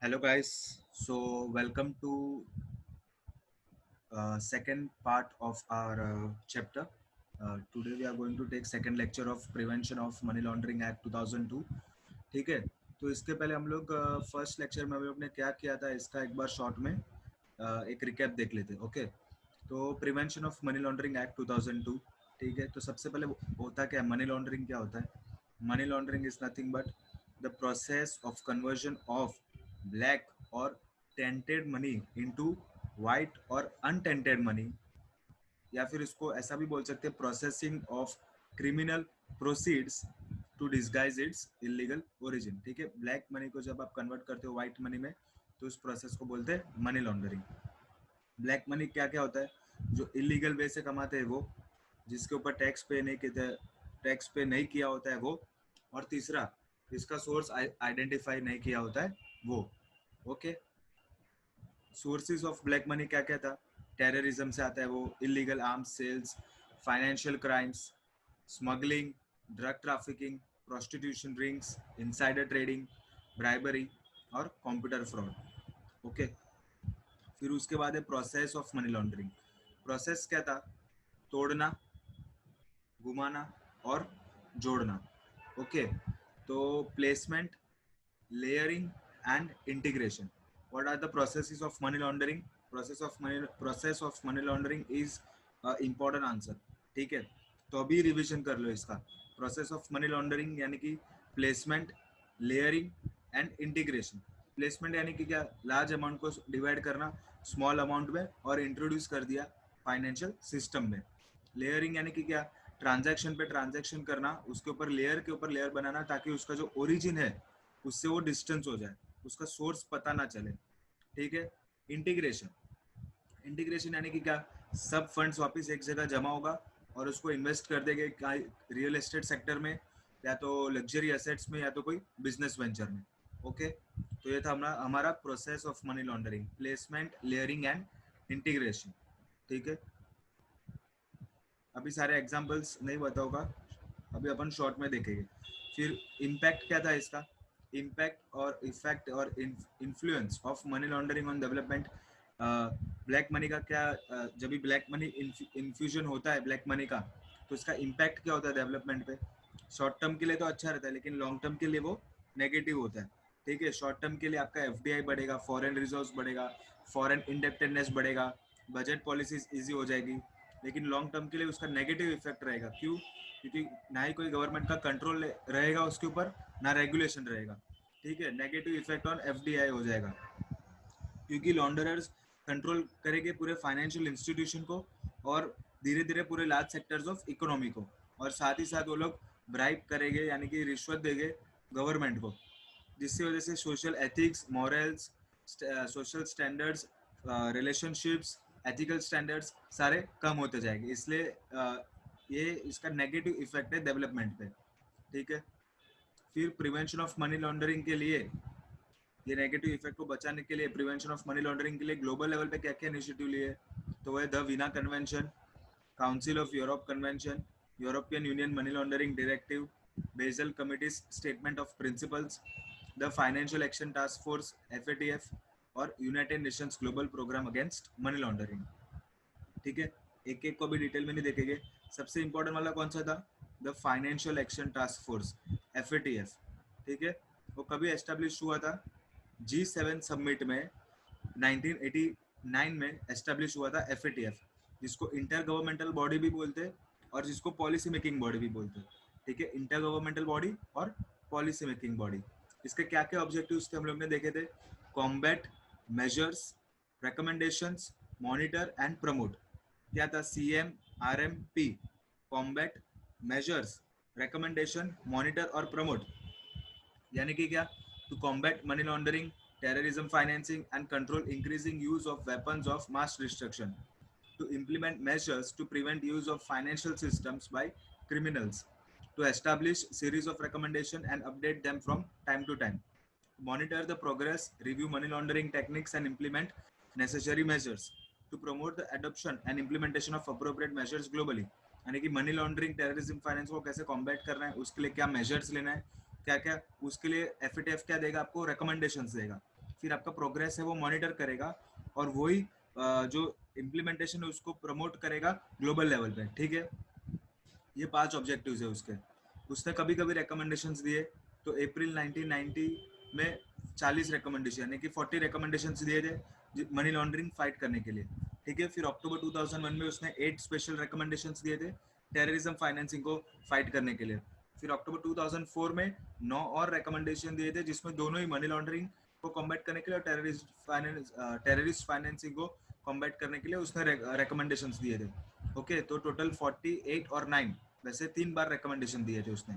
Hello guys, so welcome to second part of our chapter. Today we are going to take second lecture of Prevention of Money Laundering Act 2002. ठीक है, तो इसके पहले हम लोग first lecture में हम लोग ने क्या किया था इसका एक बार शॉर्ट में एक रिकैप देख लेते हैं. ओके, तो prevention of money laundering act 2002. ठीक है, तो सबसे पहले होता क्या है, मनी लॉन्ड्रिंग क्या होता है. Money laundering is nothing but the process of conversion of black और टेंटेड मनी इनटू वाइट और अनटेंटेड मनी, या फिर इसको ऐसा भी बोल सकते हैं processing of criminal proceeds to disguise its illegal origin. ठीक है, ब्लैक मनी को जब आप कन्वर्ट करते हो व्हाइट मनी में तो उस प्रोसेस को बोलते हैं मनी लॉन्ड्रिंग. ब्लैक मनी क्या क्या होता है, जो इलीगल वे से कमाते हैं वो, जिसके ऊपर टैक्स पे नहीं किया होता है वो, और तीसरा इसका सोर्स आइडेंटिफाई नहीं किया होता है वो. Okay, sources of black money क्या क्या था, टेररिज्म से आता है वो, illegal arms sales, financial crimes, smuggling, drug trafficking, prostitution rings, insider trading, bribery और कंप्यूटर फ्रॉड. ओके, फिर उसके बाद है process of money laundering. Process क्या था, तोड़ना, घुमाना और जोड़ना. ओके, तो placement, layering and integration. What are the processes of money laundering? Process of money laundering is important answer. ठीक है, तो अभी रिवीजन कर लो इसका. प्रोसेस ऑफ मनी लॉन्ड्रिंग यानी कि placement, layering and integration. Placement यानी कि क्या, लार्ज अमाउंट को डिवाइड करना स्मॉल अमाउंट में और इंट्रोड्यूस कर दिया फाइनेंशियल सिस्टम में. लेयरिंग यानी कि क्या, ट्रांजैक्शन पे ट्रांजैक्शन करना, उसके ऊपर लेयर के ऊपर लेयर बनाना ताकि उसका जो ओरिजिन है उससे वो डिस्टेंस हो जाए, उसका सोर्स पता ना चले. ठीक है, इंटीग्रेशन. इंटीग्रेशन यानी कि क्या, सब फंड्स वापस एक जगह जमा होगा और उसको इन्वेस्ट कर देंगे रियल एस्टेट सेक्टर में, या तो लग्जरी एसेट्स में, या तो कोई बिजनेस वेंचर में. ओके, तो ये था हमारा process of money laundering, placement, layering and integration. ठीक है, अभी सारे एग्जांपल्स नहीं बताऊंगा, अभी अपन शॉर्ट में देखेंगे. फिर इम्पैक्ट क्या था इसका, इम्पैक्ट और इफेक्ट और influence of money laundering on development. Black money का क्या, जब भी ब्लैक मनी इन्फ्यूजन होता है ब्लैक मनी का, तो इसका इम्पैक्ट क्या होता है डेवलपमेंट पे. शॉर्ट टर्म के लिए तो अच्छा रहता है, लेकिन लॉन्ग टर्म के लिए वो नेगेटिव होता है. ठीक है, शॉर्ट टर्म के लिए आपका एफडीआई बढ़ेगा, फॉरेन रिजर्व्स बढ़ेगा, फॉरेन इंडेप्टेडनेस बढ़ेगा, बजट पॉलिसीज इजी हो जाएगी. लेकिन लॉन्ग टर्म के लिए उसका नेगेटिव इफेक्ट रहेगा. क्यों, क्योंकि ना ही कोई गवर्नमेंट का कंट्रोल रहेगा उसके ऊपर, ना रेगुलेशन रहेगा. ठीक है, नेगेटिव इफेक्ट ऑन एफडीआई हो जाएगा, क्योंकि लॉन्डरर्स कंट्रोल करेंगे पूरे फाइनेंशियल इंस्टीट्यूशन को और धीरे धीरे पूरे लार्ज सेक्टर्स ऑफ इकोनॉमी को, और साथ ही साथ वो लोग ब्राइब करेंगे यानी कि रिश्वत देंगे गवर्नमेंट को, जिसकी वजह से social ethics, morals, social standards, relationships, ethical standards सारे कम होते जाएंगे. इसलिए ये इसका नेगेटिव इफेक्ट है डेवलपमेंट पे. ठीक है, फिर प्रिवेंशन ऑफ मनी लॉन्ड्रिंग के लिए, ये नेगेटिव इफेक्ट को बचाने के लिए, प्रिवेंशन ऑफ मनी लॉन्ड्रिंग के लिए ग्लोबल लेवल पे क्या क्या इनिशिएटिव लिए, तो वह the Vienna convention, council of Europe convention, European Union money laundering directive, Basel committees statement of principles, the financial action task force FATF, और United Nations global programme against money laundering. ठीक है, एक एक को भी डिटेल में नहीं देखेंगे. सबसे इंपॉर्टेंट वाला कौन सा था, the financial action task force FATF. ठीक है, वो कभी एस्टेब्लिश हुआ था, G7 समिट में 1989 में एस्टेब्लिश हुआ था एफएटीएफ, जिसको इंटर गवर्नमेंटल बॉडी भी बोलते हैं और जिसको पॉलिसी मेकिंग बॉडी भी बोलते हैं. ठीक है, इंटर गवर्नमेंटल बॉडी और पॉलिसी मेकिंग बॉडी. इसके क्या क्या ऑब्जेक्टिव्स थे हम लोग ने देखे थे, combat, measures, recommendations, monitor and promote. क्या था, CMRMP, combat, measures, recommendation, monitor और प्रमोट. यानी कि क्या, to combat money laundering, terrorism financing and control increasing use of weapons of mass destruction, to implement measures to prevent use of financial systems by criminals, to establish series of recommendation and update them from time to time, monitor the progress, review money laundering techniques and implement necessary measures, to promote the adoption and implementation of appropriate measures globally. यानी कि money laundering, terrorism finance को कैसे combat करना है, उसके लिए क्या measures लेना है, क्या क्या, उसके लिए एफएटीएफ क्या देगा आपको, रिकमेंडेशंस देगा. फिर आपका प्रोग्रेस है वो मॉनिटर करेगा, और वही जो इम्प्लीमेंटेशन है उसको प्रमोट करेगा ग्लोबल लेवल पे, ठीक है। ये 5 ऑब्जेक्टिव्स है उसके। उसने कभी कभी रिकमेंडेशंस दिए, तो अप्रैल 1990 में 40 रिकमेंडेशन यानी कि 40 रिकमेंडेशंस दिए थे मनी लॉन्ड्रिंग फाइट करने के लिए, ठीक है। फिर अक्टूबर 2001 में उसने 8 स्पेशल रिकमेंडेशंस दिए थे टेररिज्म फाइनेंसिंग को फाइट करने के लिए। फिर अक्टूबर 2004 में 9 और रिकमेंडेशन दिए थे, जिसमें दोनों ही मनी लॉन्ड्रिंग को कॉम्बैट करने के लिए और टेररिस्ट फाइनेंसिंग को कॉम्बैट करने के लिए उसने रिकमेंडेशंस दिए थे। ओके, तो टोटल 48 और 9, वैसे 3 बार रिकमेंडेशन दिए थे उसने।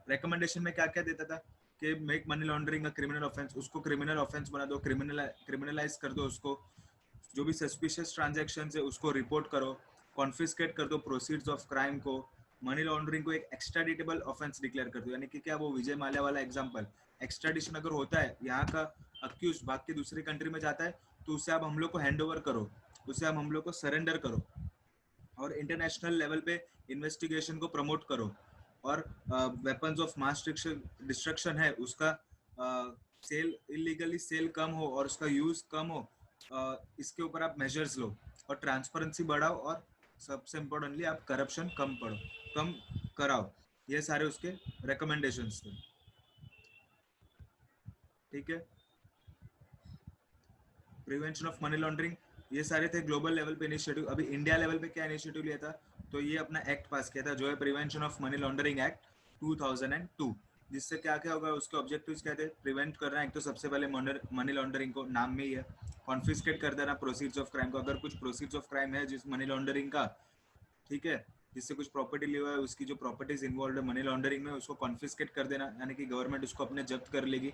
रिकमेंडेशन में क्या क्या देता था कि make money laundering a criminal offence, उसको क्रिमिनल ऑफेंस बना दो, क्रिमिनलाइज कर दो उसको। जो भी सस्पिशियस ट्रांजैक्शन है उसको रिपोर्ट करो, कॉन्फिस्केट कर दो प्रोसीड्स ऑफ क्राइम को, मनी लॉन्ड्रिंग को एक एक्स्ट्राडिटेबल ऑफेंस डिक्लेयर कर दो, यानी कि क्या वो विजय माल्या वाला एग्जांपल, एक्स्ट्राडिशन अगर होता है, यहाँ का अक्यूज भाग के दूसरी कंट्री में जाता है, तो उसे आप हम लोग को हैंड ओवर करो, उसे आप हम लोग को सरेंडर करो, और इंटरनेशनल लेवल पे इन्वेस्टिगेशन को प्रमोट करो, और वेपन्स ऑफ मास डिस्ट्रक्शन है उसका सेल, इलीगली सेल कम हो और उसका यूज कम हो, इसके ऊपर आप मेजर्स लो, और ट्रांसपेरेंसी बढ़ाओ, और सबसे इम्पोर्टेंटली आप करप्शन कम कराओ। ये सारे उसके रिकमेंडेशंस थे, ठीक है। प्रिवेंशन ऑफ मनी लॉन्ड्रिंग, ये सारे थे ग्लोबल लेवल पे इनिशिएटिव। अभी इंडिया लेवल पे क्या इनिशिएटिव लिया था, तो ये अपना एक्ट पास किया था जो है prevention of money laundering act 2002। जिससे क्या क्या होगा, उसके ऑब्जेक्टिव्स क्या थे, प्रिवेंट करना, एक तो सबसे पहले मनी लॉन्ड्रिंग को, नाम में ही है, कॉन्फिस्केट कर देना प्रोसीड्स ऑफ क्राइम को, अगर कुछ प्रोसीड्स ऑफ क्राइम है जिस मनी लॉन्ड्रिंग का, ठीक है, जिससे कुछ प्रॉपर्टी ली हुआ है, उसकी जो प्रॉपर्टीज इन्वॉल्व है मनी लॉन्ड्रिंग में, उसको कॉन्फिस्केट कर देना, यानी कि गवर्नमेंट उसको अपने जब्त कर लेगी।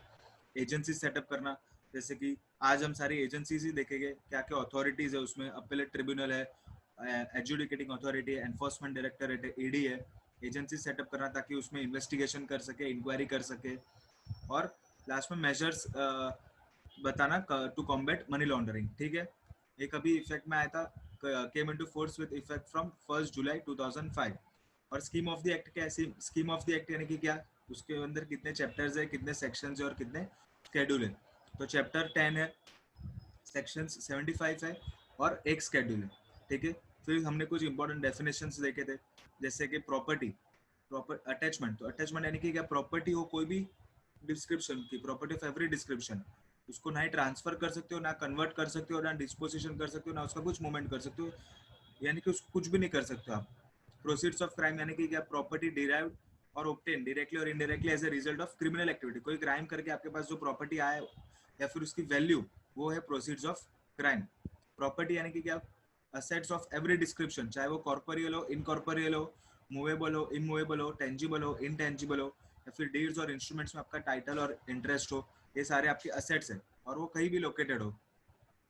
एजेंसी सेटअप करना, जैसे कि आज हम सारी एजेंसीज ही देखेंगे, क्या क्या अथॉरिटीज है उसमें, अपेलेट ट्रिब्यूनल है, एजुडिकेटिंग अथॉरिटी है, एनफोर्समेंट डायरेक्टरेट है, ईडी है। एजेंसी सेटअप करना ताकि उसमें इन्वेस्टिगेशन कर सके, इंक्वायरी कर सके, और लास्ट में मेजर्स बताना टू कॉम्बैट मनी लॉन्ड्रिंग, ठीक है। एक अभी इफेक्ट में आया था, came into force with effect from 1 जुलाई 2005। और स्कीम ऑफ द एक्ट क्या है, स्कीम ऑफ द एक्ट यानी कि क्या, उसके अंदर कितने चैप्टर्स है, कितने सेक्शंस है और कितने स्केड्यूल है। तो चैप्टर 10 है, सेक्शंस 75 है, और एक स्केड्यूल है, ठीक है। फिर हमने कुछ इंपॉर्टेंट डेफिनेशंस देखे थे, जैसे कि प्रॉपर्टी, प्रॉपर अटैचमेंट, तो अटैचमेंट यानी कि क्या, प्रॉपर्टी हो कोई भी डिस्क्रिप्शन की, प्रॉपर्टी ऑफ एवरी डिस्क्रिप्शन, उसको ना ही ट्रांसफर कर सकते हो, ना कन्वर्ट कर सकते हो, ना डिस्पोजिशन कर सकते हो, ना उसका कुछ मूवमेंट कर सकते हो, यानी कि उसको कुछ भी नहीं कर सकते आप। प्रोसीड्स ऑफ क्राइम यानी कि क्या, प्रॉपर्टी डिराइव्ड और ऑब्टेन डायरेक्टली और indirectly as a result of criminal activity, कोई क्राइम करके आपके पास जो प्रॉपर्टी आया या फिर उसकी वैल्यू, वो है प्रोसीड्स ऑफ क्राइम। प्रॉपर्टी यानी कि क्या, असेट्स ऑफ एवरी डिस्क्रिप्शन, चाहे वो कॉर्पोरियल हो, इनकॉर्पोरियल हो, मूवेबल हो, इमूवेबल हो, टेंजिबल हो, इनटेंजिबल हो, या फिर डीड्स और इंस्ट्रूमेंट्स में आपका टाइटल और इंटरेस्ट हो, ये सारे आपके असेट्स हैं, और वो कहीं भी लोकेटेड हो।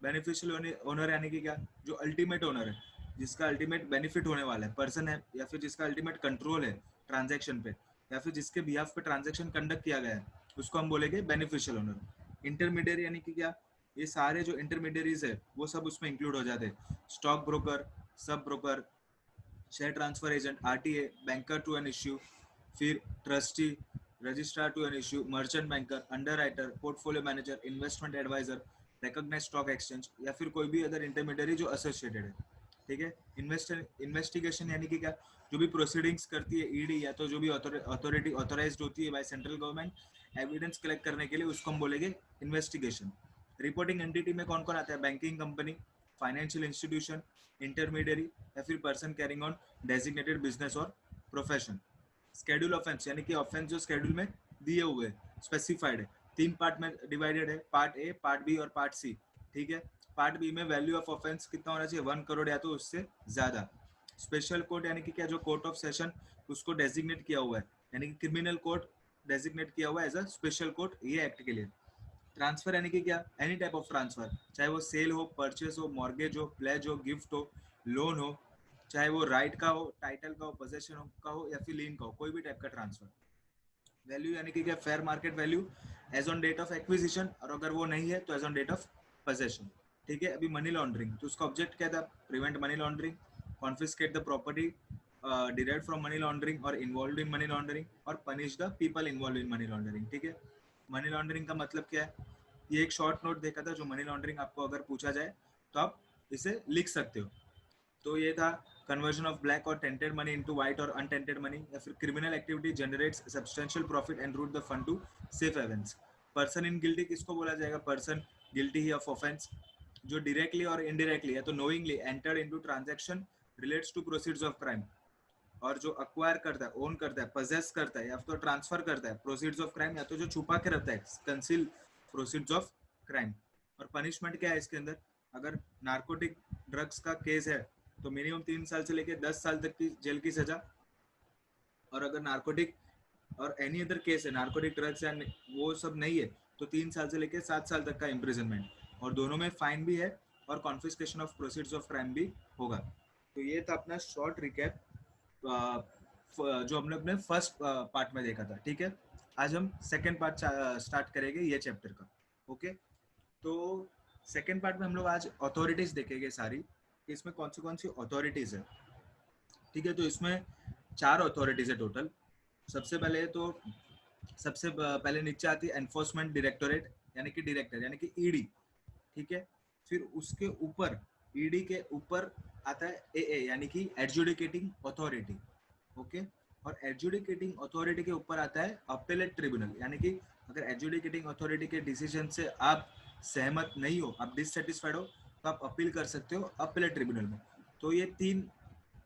बेनिफिशियल ओनर यानी कि क्या, जो अल्टीमेट ओनर है, जिसका अल्टीमेट बेनिफिट होने वाला है पर्सन है, या फिर जिसका अल्टीमेट कंट्रोल है ट्रांजैक्शन पे, या फिर जिसके बिहाफ पे ट्रांजैक्शन कंडक्ट किया गया है, उसको हम बोलेंगे बेनिफिशियल ओनर। इंटरमीडियरी यानी कि क्या, ये सारे जो इंटरमीडियरीज है वो सब उसमें इंक्लूड हो जाते हैं, stock broker, sub broker, share transfer agent, RTA, banker to an issue, फिर trustee, registrar to an issue, merchant banker, underwriter, portfolio manager, investment adviser, recognise stock exchange, या फिर कोई भी अदर इंटरमीडियरी जो associated है, ठीक है। Investigation यानी कि क्या, जो भी प्रोसीडिंग्स करती है ईडी, या तो जो भी अथॉरिटी ऑथोराइज्ड होती है bye central government evidence collect करने के लिए, उसको हम बोलेंगे इन्वेस्टिगेशन। रिपोर्टिंग एंटिटी में कौन कौन आता है, banking company, financial institution, intermediary, या फिर person carrying on designated business और प्रोफेशन। स्केड्यूल ऑफेंस यानी कि ऑफेंस जो स्केड्यूल में दिए हुए स्पेसिफाइड है, 3 पार्ट में डिवाइडेड है, पार्ट ए, पार्ट बी और पार्ट सी, ठीक है। पार्ट बी में वैल्यू ऑफ ऑफेंस कितना होना चाहिए, 1 करोड़ या तो उससे ज्यादा। स्पेशल कोर्ट यानी कि क्या, जो कोर्ट ऑफ सेशन उसको डेजिग्नेट किया हुआ है, यानी कि क्रिमिनल कोर्ट डेजिग्नेट किया हुआ है एज अ स्पेशल कोर्ट ये एक्ट के लिए। ट्रांसफर यानी कि क्या, एनी टाइप ऑफ ट्रांसफर, चाहे वो सेल हो, परचेस हो, मॉर्गेज हो, प्लेज हो, गिफ्ट हो, लोन हो, चाहे वो राइट का हो, टाइटल का हो, पोजेशन का हो, या फिर लीन का हो, कोई भी टाइप का ट्रांसफर। वैल्यू यानी कि क्या, fair market value as on date of acquisition, और अगर वो नहीं है तो as on date of possession, ठीक है। अभी मनी लॉन्ड्रिंग, तो उसका ऑब्जेक्ट क्या था, prevent money laundering, confiscate the property derived from money laundering or involved in money laundering, और punish the people involved in money laundering, ठीक है। मनी लॉन्ड्रिंग का मतलब क्या है, ये एक शॉर्ट नोट देखा था जो मनी लॉन्ड्रिंग आपको अगर पूछा जाए तो आप इसे लिख सकते हो। तो ये था कन्वर्जन ऑफ ब्लैक और टेंटेड मनी इनटू व्हाइट और अनटेंटेड मनी, या फिर criminal activity generates substantial profit and route the fund to safe havens. Person in guilty किसको बोला जाएगा? पर्सन गिल्टी ही ऑफ ऑफेंस जो डायरेक्टली और इनडायरेक्टली या तो knowingly entered into transaction relates to proceeds of crime, और जो अक्वायर करता है, ओन करता है, पजेस करता है या तो ट्रांसफर करता है प्रोसीड्स ऑफ क्राइम, या तो जो छुपा के रखता है कंसील प्रोसीड्स ऑफ क्राइम। और पनिशमेंट क्या है इसके अंदर? अगर नार्कोटिक ड्रग्स का केस है तो मिनिमम 3 साल से लेकर 10 साल तक की जेल की सजा, और अगर नार्कोटिक और एनी अदर केस है, नार्कोटिक ड्रग्स या वो सब नहीं है, तो 3 साल से लेकर 7 साल तक का इम्प्रिजनमेंट, और दोनों में फाइन भी है और confiscation of proceeds of crime भी होगा। तो ये था अपना शॉर्ट रिकैप जो हमने अपने फर्स्ट पार्ट में देखा था। ठीक है, आज हम सेकेंड पार्ट स्टार्ट करेंगे ये चैप्टर का। ओके, तो सेकेंड पार्ट में हम लोग आज अथॉरिटीज देखेंगे सारी, कि इसमें कौन सी अथॉरिटीज है। ठीक है, तो इसमें 4 अथॉरिटीज है टोटल। सबसे पहले तो सबसे पहले नीचे आती है एनफोर्समेंट डायरेक्टोरेट, यानी कि डायरेक्टर यानी कि ईडी। ठीक है, फिर उसके ऊपर ईडी के ऊपर आता है एए यानी कि एडजुडिकेटिंग अथॉरिटी। ओके, और एडजुडिकेटिंग अथॉरिटी के ऊपर आता है अपेलेट ट्रिब्यूनल, यानी कि अगर एडजुडिकेटिंग अथॉरिटी के डिसीजन से आप सहमत नहीं हो, आप डिससेटिस्फाइड हो, तो आप अपील कर सकते हो अपेलेट ट्रिब्यूनल में। तो ये 3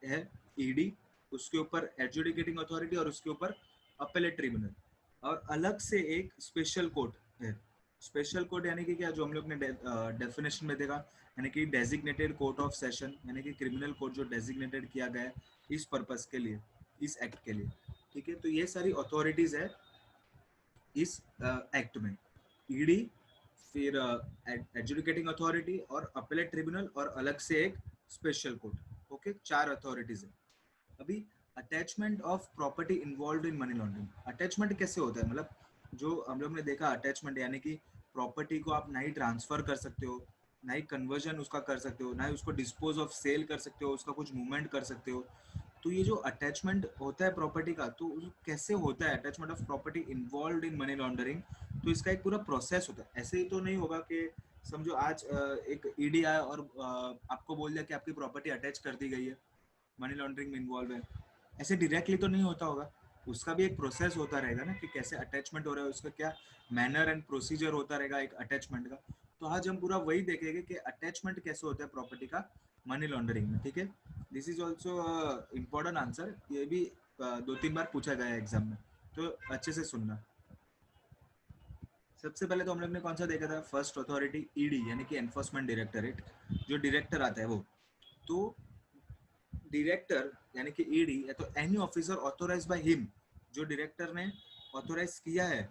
है, ईडी, उसके ऊपर एडजुडिकेटिंग अथॉरिटी और उसके ऊपर अपेलेट ट्रिब्यूनल। और अलग से एक स्पेशल कोर्ट है। स्पेशल कोर्ट यानी कि क्या, जो हम लोग ने डेफिनेशन में देखा, यानी कि डेजिग्नेटेड कोर्ट ऑफ सेशन, यानी कि क्रिमिनल कोर्ट जो डेजिग्नेटेड किया गया है इस पर्पस के लिए, इस एक्ट के लिए। ठीक है, तो ये सारी अथॉरिटीज है इस एक्ट में, ईडी, फिर एडजुडिकेटिंग अथॉरिटी और अपेलेट ट्रिब्यूनल, और अलग से एक स्पेशल कोर्ट। ओके, 4 अथॉरिटीज है। अभी attachment of property involve in money laundering. Attachment कैसे होता है? मतलब जो हम लोग ने देखा अटैचमेंट यानी कि प्रॉपर्टी को आप ना ही ट्रांसफर कर सकते हो, ना ही कन्वर्जन उसका कर सकते हो, ना ही उसको डिस्पोज ऑफ सेल कर सकते हो, उसका कुछ मूवमेंट कर सकते हो। तो ये जो अटैचमेंट होता है प्रॉपर्टी का, तो कैसे होता है attachment of property involve in money laundering? तो इसका एक पूरा प्रोसेस होता है। ऐसे ही तो नहीं होगा कि समझो आज एक ईडी आया और आपको बोल दिया कि आपकी प्रॉपर्टी अटैच कर दी गई है, मनी लॉन्ड्रिंग में इन्वॉल्व है। ऐसे डायरेक्टली तो नहीं होता होगा, उसका भी एक प्रोसेस होता रहेगा ना, कि कैसे अटैचमेंट हो रहा है, उसका क्या मैनर एंड प्रोसीजर होता रहेगा एक अटैचमेंट का। तो आज हम पूरा वही देखेंगे कि अटैचमेंट कैसे होता है प्रॉपर्टी का मनी लॉन्ड्रिंग में। ठीक है, this is also important answer, ये भी 2-3 बार पूछा गया है एग्जाम में, तो अच्छे से सुनना। सबसे पहले तो हम लोग ने कौन सा देखा था? फर्स्ट अथॉरिटी ईडी, यानी कि एनफोर्समेंट डायरेक्टोरेट, जो डायरेक्टर आता है वो। तो डायरेक्टर यानी कि ईडी या तो any officer authorise by him, जो डायरेक्टर ने ऑथोराइज किया है,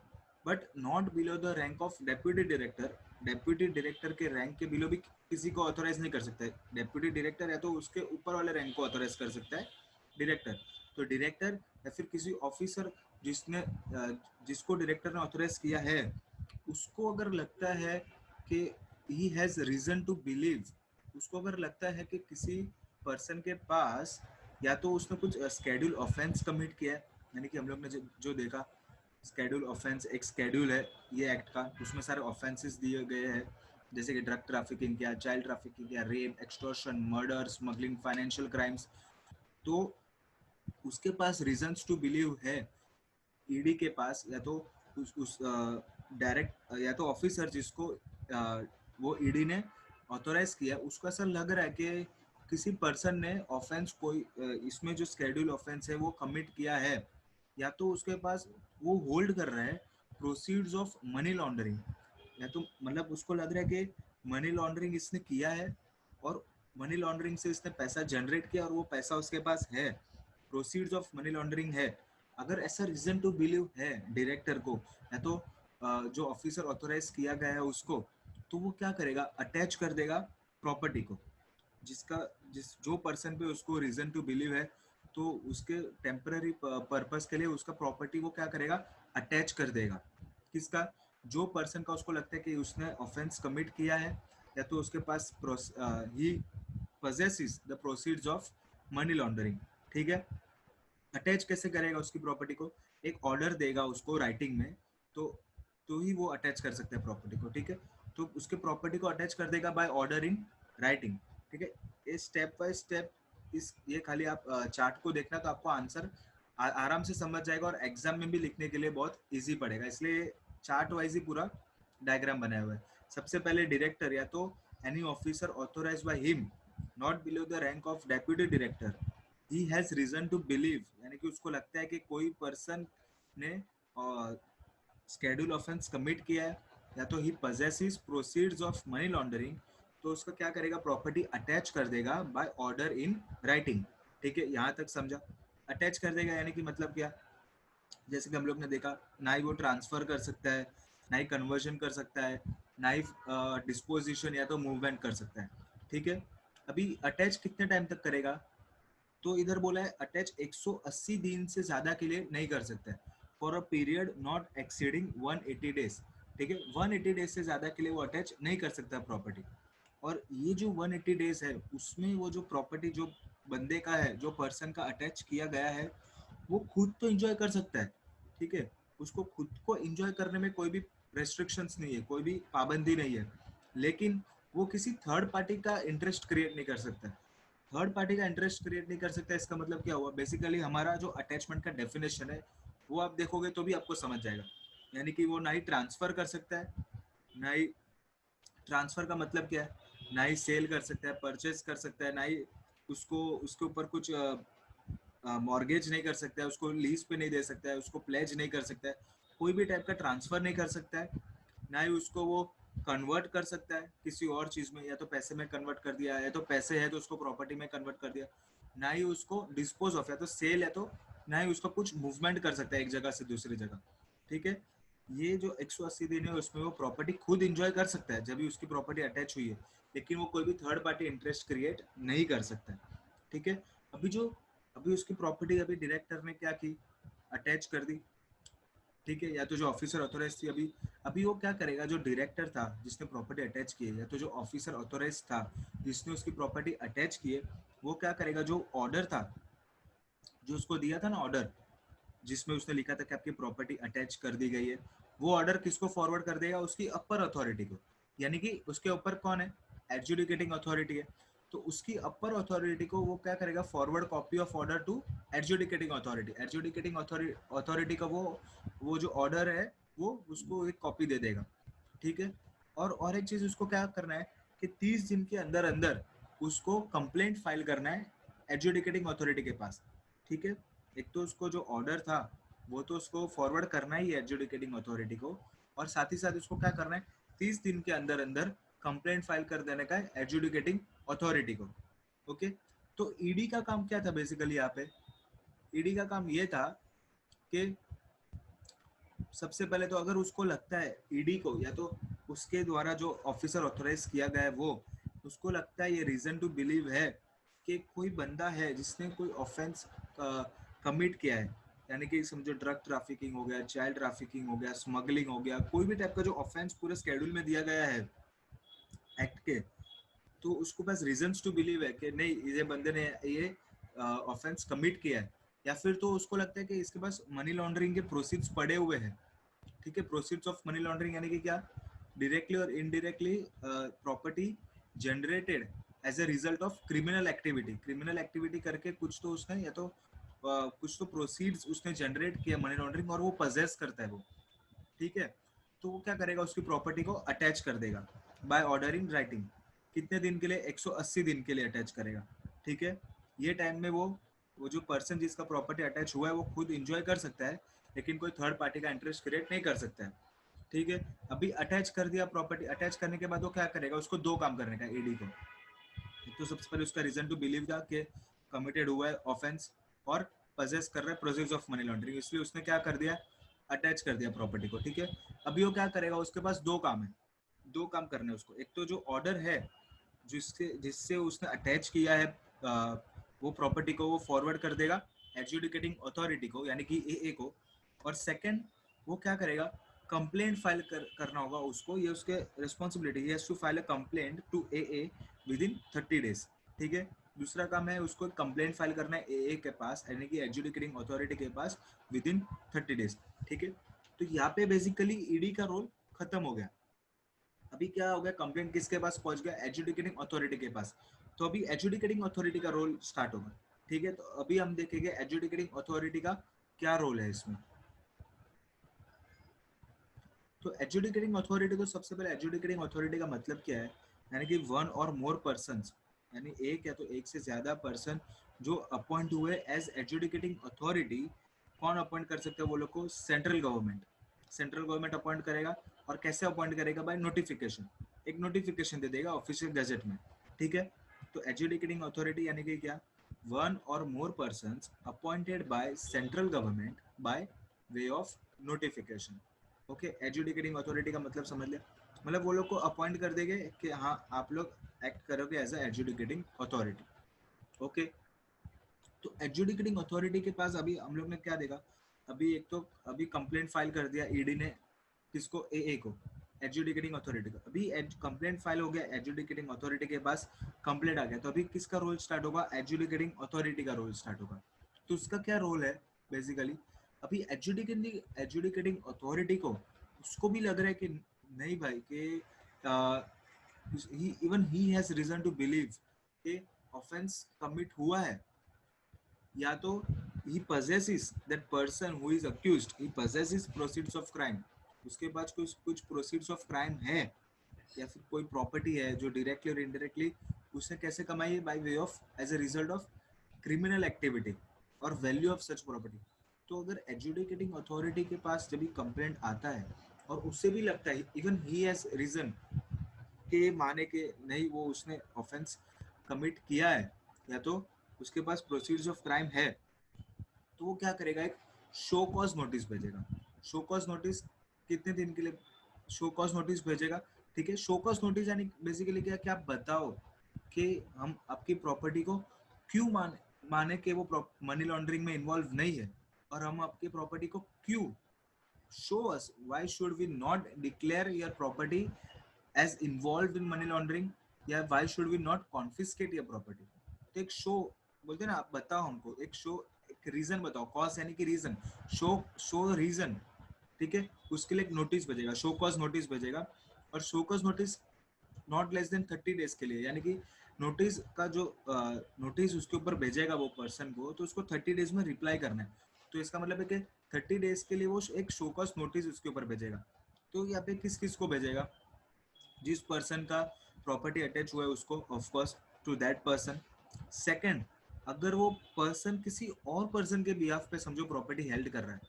but not below the rank of deputy director. Deputy director के रैंक के बिलो भी किसी को ऑथोराइज नहीं कर सकता है। डेप्यूटी डायरेक्टर या तो उसके ऊपर वाले रैंक को ऑथोराइज कर सकता है डायरेक्टर। तो डायरेक्टर या फिर किसी ऑफिसर जिसने जिसको डायरेक्टर ने ऑथोराइज किया है, उसको अगर लगता है कि he has reason to believe, उसको अगर लगता है कि किसी पर्सन के पास या तो उसने कुछ स्केड्यूल ऑफेंस कमिट किया है, यानी कि हम लोग ने जो देखा स्केड्यूल ऑफेंस एक स्केड्यूल है ये एक्ट का, उसमें सारे ऑफेंसेस दिए गए हैं, जैसे कि ड्रग ट्रैफिकिंग किया, चाइल्ड ट्रैफिकिंग किया, rape, extortion, murder, smuggling, financial crimes. तो उसके पास रीजंस टू बिलीव है ईडी के पास, या तो उस डायरेक्ट या तो ऑफिसर जिसको वो ईडी ने ऑथोराइज किया, उसको ऐसा लग रहा है कि किसी पर्सन ने ऑफेंस कोई इसमें जो स्केड्यूल ऑफेंस है वो कमिट किया है, या तो उसके पास वो होल्ड कर रहा है प्रोसीड्स ऑफ मनी लॉन्ड्रिंग, या तो मतलब उसको लग रहा है कि मनी लॉन्ड्रिंग इसने किया है और मनी लॉन्ड्रिंग से इसने पैसा जनरेट किया और वो पैसा उसके पास है, प्रोसीड्स ऑफ मनी लॉन्ड्रिंग है। अगर ऐसा रीजन टू बिलीव है डायरेक्टर को, या तो जो ऑफिसर ऑथोराइज किया गया है उसको, तो वो क्या करेगा? अटैच कर देगा प्रॉपर्टी को, जिस जो पर्सन पे उसको रीजन टू बिलीव है, तो उसके टेम्पररी पर्पस के लिए उसका प्रॉपर्टी वो क्या करेगा? अटैच कर देगा। किसका? जो पर्सन का उसको लगता है कि उसने ऑफेंस कमिट किया है, या तो उसके पास ही possesses the proceeds of money laundering. ठीक है, अटैच कैसे करेगा उसकी प्रॉपर्टी को? एक ऑर्डर देगा उसको राइटिंग में, तो तो ही वो अटैच कर सकते हैं प्रॉपर्टी को, ठीक है। तो उसके प्रॉपर्टी को अटैच कर देगा बाय ऑर्डर इन राइटिंग, ठीक है। ये स्टेप बाय स्टेप, इस ये खाली आप चार्ट को देखना तो आपको आंसर आराम से समझ जाएगा और एग्जाम में भी लिखने के लिए बहुत इजी पड़ेगा, इसलिए चार्ट वाइज ही पूरा डायग्राम बनाया हुआ है। सबसे पहले डायरेक्टर या तो any officer authorised by him not below the rank of deputy director, he has reason to believe, यानी कि उसको लगता है कि कोई पर्सन ने स्केड्यूल ऑफेंस कमिट किया है या तो ही possesses proceeds of money laundering, तो उसका क्या करेगा, प्रॉपर्टी अटैच कर देगा बाय ऑर्डर इन राइटिंग, ठीक है। यहाँ तक समझा। अटैच कर देगा यानी कि मतलब क्या, जैसे कि हम लोग ने देखा, ना ही वो ट्रांसफर कर सकता है, ना ही कन्वर्जन कर सकता है, ना ही डिस्पोजिशन या तो मूवमेंट कर सकता है, ठीक है। अभी अटैच कितने टाइम तक करेगा, तो इधर बोला है अटैच 180 दिन से ज्यादा के लिए नहीं कर सकता है, for a period not exceeding 180 days, ठीक है। 180 डेज से ज्यादा के लिए वो अटैच नहीं कर सकता प्रॉपर्टी। और ये जो 180 डेज है उसमें वो जो प्रॉपर्टी जो बंदे का है, जो पर्सन का अटैच किया गया है, वो खुद तो एंजॉय कर सकता है, ठीक है। उसको खुद को एंजॉय करने में कोई भी रेस्ट्रिक्शंस नहीं है, कोई भी पाबंदी नहीं है, लेकिन वो किसी थर्ड पार्टी का इंटरेस्ट क्रिएट नहीं कर सकता। थर्ड पार्टी का इंटरेस्ट क्रिएट नहीं कर सकता, इसका मतलब क्या हुआ, बेसिकली हमारा जो अटैचमेंट का डेफिनेशन है वो आप देखोगे तो भी आपको समझ जाएगा, यानी कि वो ना ही ट्रांसफर कर सकता है, ना ही ट्रांसफर का मतलब क्या है, ना ही सेल कर सकता है, परचेज कर सकता है, ना ही उसको उसके ऊपर कुछ मॉर्गेज नहीं कर सकता है, उसको लीज पे नहीं दे सकता है, उसको प्लेज नहीं कर सकता है, कोई भी टाइप का ट्रांसफर नहीं कर सकता है, ना ही उसको वो कन्वर्ट कर सकता है किसी और चीज में, या तो पैसे में कन्वर्ट कर दिया, या तो पैसे है तो उसको प्रॉपर्टी में कन्वर्ट कर दिया, ना ही उसको डिस्पोज ऑफ या तो सेल है तो, ना ही उसका कुछ मूवमेंट कर सकता है एक जगह से दूसरी जगह, ठीक है। ये जो 180 दिन है उसमें वो प्रॉपर्टी खुद इंजॉय कर सकता है जब भी उसकी प्रॉपर्टी अटैच हुई है, लेकिन वो कोई भी थर्ड पार्टी इंटरेस्ट क्रिएट नहीं कर सकता है, ठीक है। अभी जो अभी उसकी प्रॉपर्टी अभी डायरेक्टर ने क्या की, अटैच कर दी, ठीक है। या तो जो ऑफिसर ऑथोराइज थी, अभी अभी वो क्या करेगा, जो डायरेक्टर था जिसने प्रॉपर्टी अटैच की है, या तो जो ऑफिसर ऑथोराइज था जिसने उसकी प्रॉपर्टी अटैच की है, वो क्या करेगा, जो ऑर्डर था, जो उसको दिया था ना ऑर्डर, जिसमें उसने लिखा था कि आपकी प्रॉपर्टी अटैच कर दी गई है, वो ऑर्डर किसको फॉरवर्ड कर देगा, उसकी अपर अथॉरिटी को, यानी कि उसके ऊपर कौन है, एडजुडिकेटिंग अथॉरिटी है, तो उसकी अपर अथॉरिटी को वो क्या करेगा, forward copy of order to adjudicating authority, adjudicating authority का वो जो ऑर्डर है वो उसको एक कॉपी दे देगा, ठीक है। और एक चीज उसको क्या करना है कि 30 दिन के अंदर अंदर उसको कंप्लेंट फाइल करना है एडजुडिकेटिंग अथॉरिटी के पास, ठीक है। एक तो उसको जो ऑर्डर था वो तो उसको फॉरवर्ड करना ही है एडजुडिकेटिंग अथॉरिटी को, और साथ ही साथ उसको क्या करना है, 30 दिन के अंदर अंदर कंप्लेंट फाइल कर देने का है एडजुडिकेटिंग अथॉरिटी को, ओके। तो ईडी का काम क्या था बेसिकली यहाँ पे, ईडी का काम ये था कि सबसे पहले तो अगर उसको लगता है ईडी को, या तो उसके द्वारा जो ऑफिसर ऑथोराइज किया गया है वो, उसको लगता है ये रीजन टू बिलीव है कि कोई बंदा है जिसने कोई ऑफेंस कमिट किया है, यानी कि समझो ड्रग ट्रैफिकिंग हो गया, चाइल्ड ट्रैफिकिंग हो गया, स्मगलिंग हो गया, कोई भी टाइप का जो ऑफेंस पूरे स्केड्यूल में दिया गया है एक्ट के, तो उसको बस रीजंस टू बिलीव है कि नहीं ये बंदे ने ये ऑफेंस कमिट किया है, या फिर तो उसको लगता है कि इसके पास मनी लॉन्ड्रिंग के प्रोसीड्स पड़े हुए हैं, ठीक है। प्रोसीड्स ऑफ मनी लॉन्ड्रिंग यानी कि क्या, डायरेक्टली और indirectly property generated as a result of criminal activity करके कुछ तो उसने, या तो कुछ तो प्रोसीड्स उसने जनरेट किया मनी लॉन्ड्रिंग, और वो पजेस करता है वो, ठीक है। तो वो क्या करेगा, उसकी प्रॉपर्टी को अटैच कर देगा बाय ऑर्डर इन राइटिंग, कितने दिन के लिए, 180 दिन के लिए अटैच करेगा, ठीक है। ये टाइम में वो जो पर्सन जिसका प्रॉपर्टी अटैच हुआ है वो खुद इंजॉय कर सकता है, लेकिन कोई थर्ड पार्टी का इंटरेस्ट क्रिएट नहीं कर सकता है, ठीक है। अभी अटैच कर दिया प्रॉपर्टी, अटैच करने के बाद वो क्या करेगा, उसको दो काम करने का ईडी को, एक तो सबसे पहले उसका रीजन टू बिलीव था कि कमिटेड हुआ है ऑफेंस और पजेस कर रहा है प्रोसेस ऑफ मनी लॉन्ड्रिंग, इसलिए उसने क्या कर दिया, अटैच कर दिया प्रॉपर्टी को, ठीक है। अभी वो क्या करेगा, उसके पास दो काम है, दो काम करने उसको, एक तो जो ऑर्डर है जिससे जिससे उसने अटैच किया है वो प्रॉपर्टी को, वो फॉरवर्ड कर देगा एडजुडिकेटिंग अथॉरिटी को यानी कि एए को, और सेकंड वो क्या करेगा, कंप्लेंट फाइल करना होगा उसको, ये उसके responsibility, he has to file a complaint to AA within 30 days, ठीक है। दूसरा काम है उसको कंप्लेंट फाइल करना है एए के पास यानी कि एडजुडिकेटिंग अथॉरिटी के पास विद इन 30 डेज, ठीक है। तो यहाँ पे बेसिकली ईडी का रोल खत्म हो गया। अभी क्या हो गया, कंप्लेंट किसके पास पहुंच गया, एजुडिकेटिंग अथॉरिटी के पास। तो अभी एजुडिकेटिंग अथॉरिटी का रोल स्टार्ट होगा। ठीक है, तो अभी हम देखेंगे एजुडिकेटिंग अथॉरिटी का क्या रोल है इसमें। तो एजुडिकेटिंग अथॉरिटी, तो सबसे पहले एजुडिकेटिंग अथॉरिटी का मतलब क्या है, यानी कि वन और मोर पर्सन, यानी एक या तो एक से ज्यादा पर्सन जो अपॉइंट हुए एज एजुडिकेटिंग अथॉरिटी। कौन अपॉइंट कर सकते हैं वो लोग को, central government. Central government appoint करेगा। और कैसे अपॉइंट करेगा, बाय नोटिफिकेशन। एक नोटिफिकेशन दे देगा ऑफिशियल गजट में। ठीक है, तो एजुडिकेटिंग अथॉरिटी यानी कि क्या, one or more person appointed by central government by way of notification. Okay, adjudicating authority का मतलब समझ लिया। मतलब वो लोग को अपॉइंट कर देंगे कि हाँ आप लोग एक्ट करोगे एज अ एजुडिकेटिंग अथॉरिटी। ओके, तो एजुडिकेटिंग अथॉरिटी के पास अभी हम लोग ने क्या देखा, अभी एक तो अभी कंप्लेंट फाइल कर दिया ईडी ने, किसको, एए को, एजुडिकेटिंग अथॉरिटी को। अभी कंप्लेंट फाइल हो गया एजुडिकेटिंग अथॉरिटी के पास, कंप्लेंट आ गया, तो अभी किसका रोल स्टार्ट होगा, एजुडिकेटिंग अथॉरिटी का रोल स्टार्ट होगा। तो उसका क्या रोल है बेसिकली, अभी एजुडिकेटिंग एजुडिकेटिंग अथॉरिटी को, उसको भी लग रहा है कि नहीं भाई कि even he has reason to believe कि ऑफेंस कमिट हुआ है, या तो he possesses that person who is accused, he possesses proceeds of crime, उसके पास कुछ कुछ proceeds of crime है, या फिर कोई प्रॉपर्टी है जो डायरेक्टली और इनडायरेक्टली उसने कैसे कमाई है, by way of as a result of criminal activity और वैल्यू ऑफ सच प्रॉपर्टी। तो अगर एजुडिकेटिंग अथॉरिटी के पास जब भी कंप्लेंट आता है और उससे भी लगता है इवन ही हैज रीजन के माने के नहीं वो उसने ऑफेंस कमिट किया है, या तो उसके पास प्रोसीड्स ऑफ क्राइम है, तो वो क्या करेगा, एक शो कॉज नोटिस भेजेगा। शो कॉज नोटिस कितने दिन के लिए शो कॉज नोटिस भेजेगा। ठीक है, शो कॉज नोटिस यानी बेसिकली क्या, कि आप बताओ कि हम आपकी प्रॉपर्टी को क्यों माने कि वो मनी लॉन्ड्रिंग में इन्वॉल्व नहीं है, और हम आपकी प्रॉपर्टी को क्यों, show us why should we not declare your property as involved in money laundering, या why should we not confiscate your property। तो एक शो बोलते हैं ना, आप बताओ हमको एक शो, एक रीजन बताओ, कॉज यानी कि रीजन, शो रीजन। ठीक है, उसके लिए एक नोटिस भेजेगा, शो कॉज नोटिस भेजेगा। और show cause notice not less than 30 days के लिए, यानी कि नोटिस का जो नोटिस उसके ऊपर भेजेगा वो पर्सन को, तो उसको 30 डेज में रिप्लाई करना है। तो इसका मतलब है कि 30 डेज के लिए वो एक शोकॉस नोटिस उसके ऊपर भेजेगा। तो यहाँ पे किस किस को भेजेगा, जिस पर्सन का प्रॉपर्टी अटैच हुआ है उसको, of course to that person. Second, अगर वो पर्सन किसी और पर्सन के बिहाफ पे समझो प्रॉपर्टी हेल्ड कर रहा है,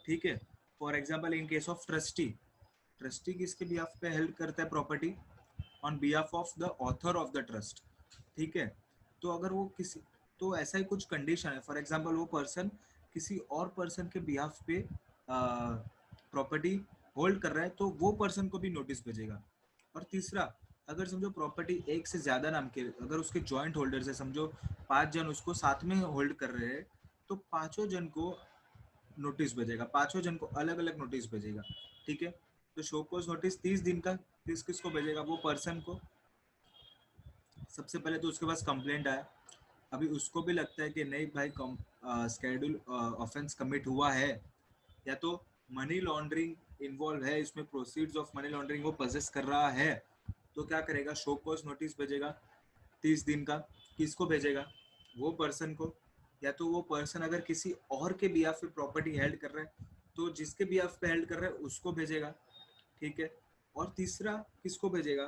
ठीक है, for example in case of trustee, trustee किसके बिहाफ पे हेल्ड करता है property, on behalf of the author of the trust. ठीक है, तो अगर वो किसी, तो ऐसा ही कुछ कंडीशन है, फॉर एग्जांपल वो पर्सन किसी और पर्सन के बिहाफ पे प्रॉपर्टी होल्ड कर रहा है, तो वो पर्सन को भी नोटिस भेजेगा। और तीसरा, अगर समझो प्रॉपर्टी एक से ज्यादा नाम के, अगर उसके जॉइंट होल्डर्स है, समझो 5 जन उसको साथ में होल्ड कर रहे हैं, तो पांचों जन को नोटिस भेजेगा, पांचों जन को अलग अलग नोटिस भेजेगा। ठीक है, तो शोकोज नोटिस 30 दिन का किस किस को भेजेगा, वो पर्सन को, सबसे पहले तो उसके पास कंप्लेंट आया, अभी उसको भी लगता है कि नहीं भाई स्केड्यूल ऑफेंस कमिट हुआ है, या तो मनी लॉन्ड्रिंग इन्वॉल्व है इसमें, प्रोसीड्स ऑफ मनी लॉन्ड्रिंग वो पजेस कर रहा है, तो क्या करेगा, शो कॉज नोटिस भेजेगा 30 दिन का। किसको भेजेगा, वो पर्सन को, या तो वो पर्सन अगर किसी और के बिहाफ पे प्रॉपर्टी हेल्ड कर रहा है, तो जिसके बिहाफ पे हेल्ड कर रहा है उसको भेजेगा। ठीक है, और तीसरा किसको भेजेगा,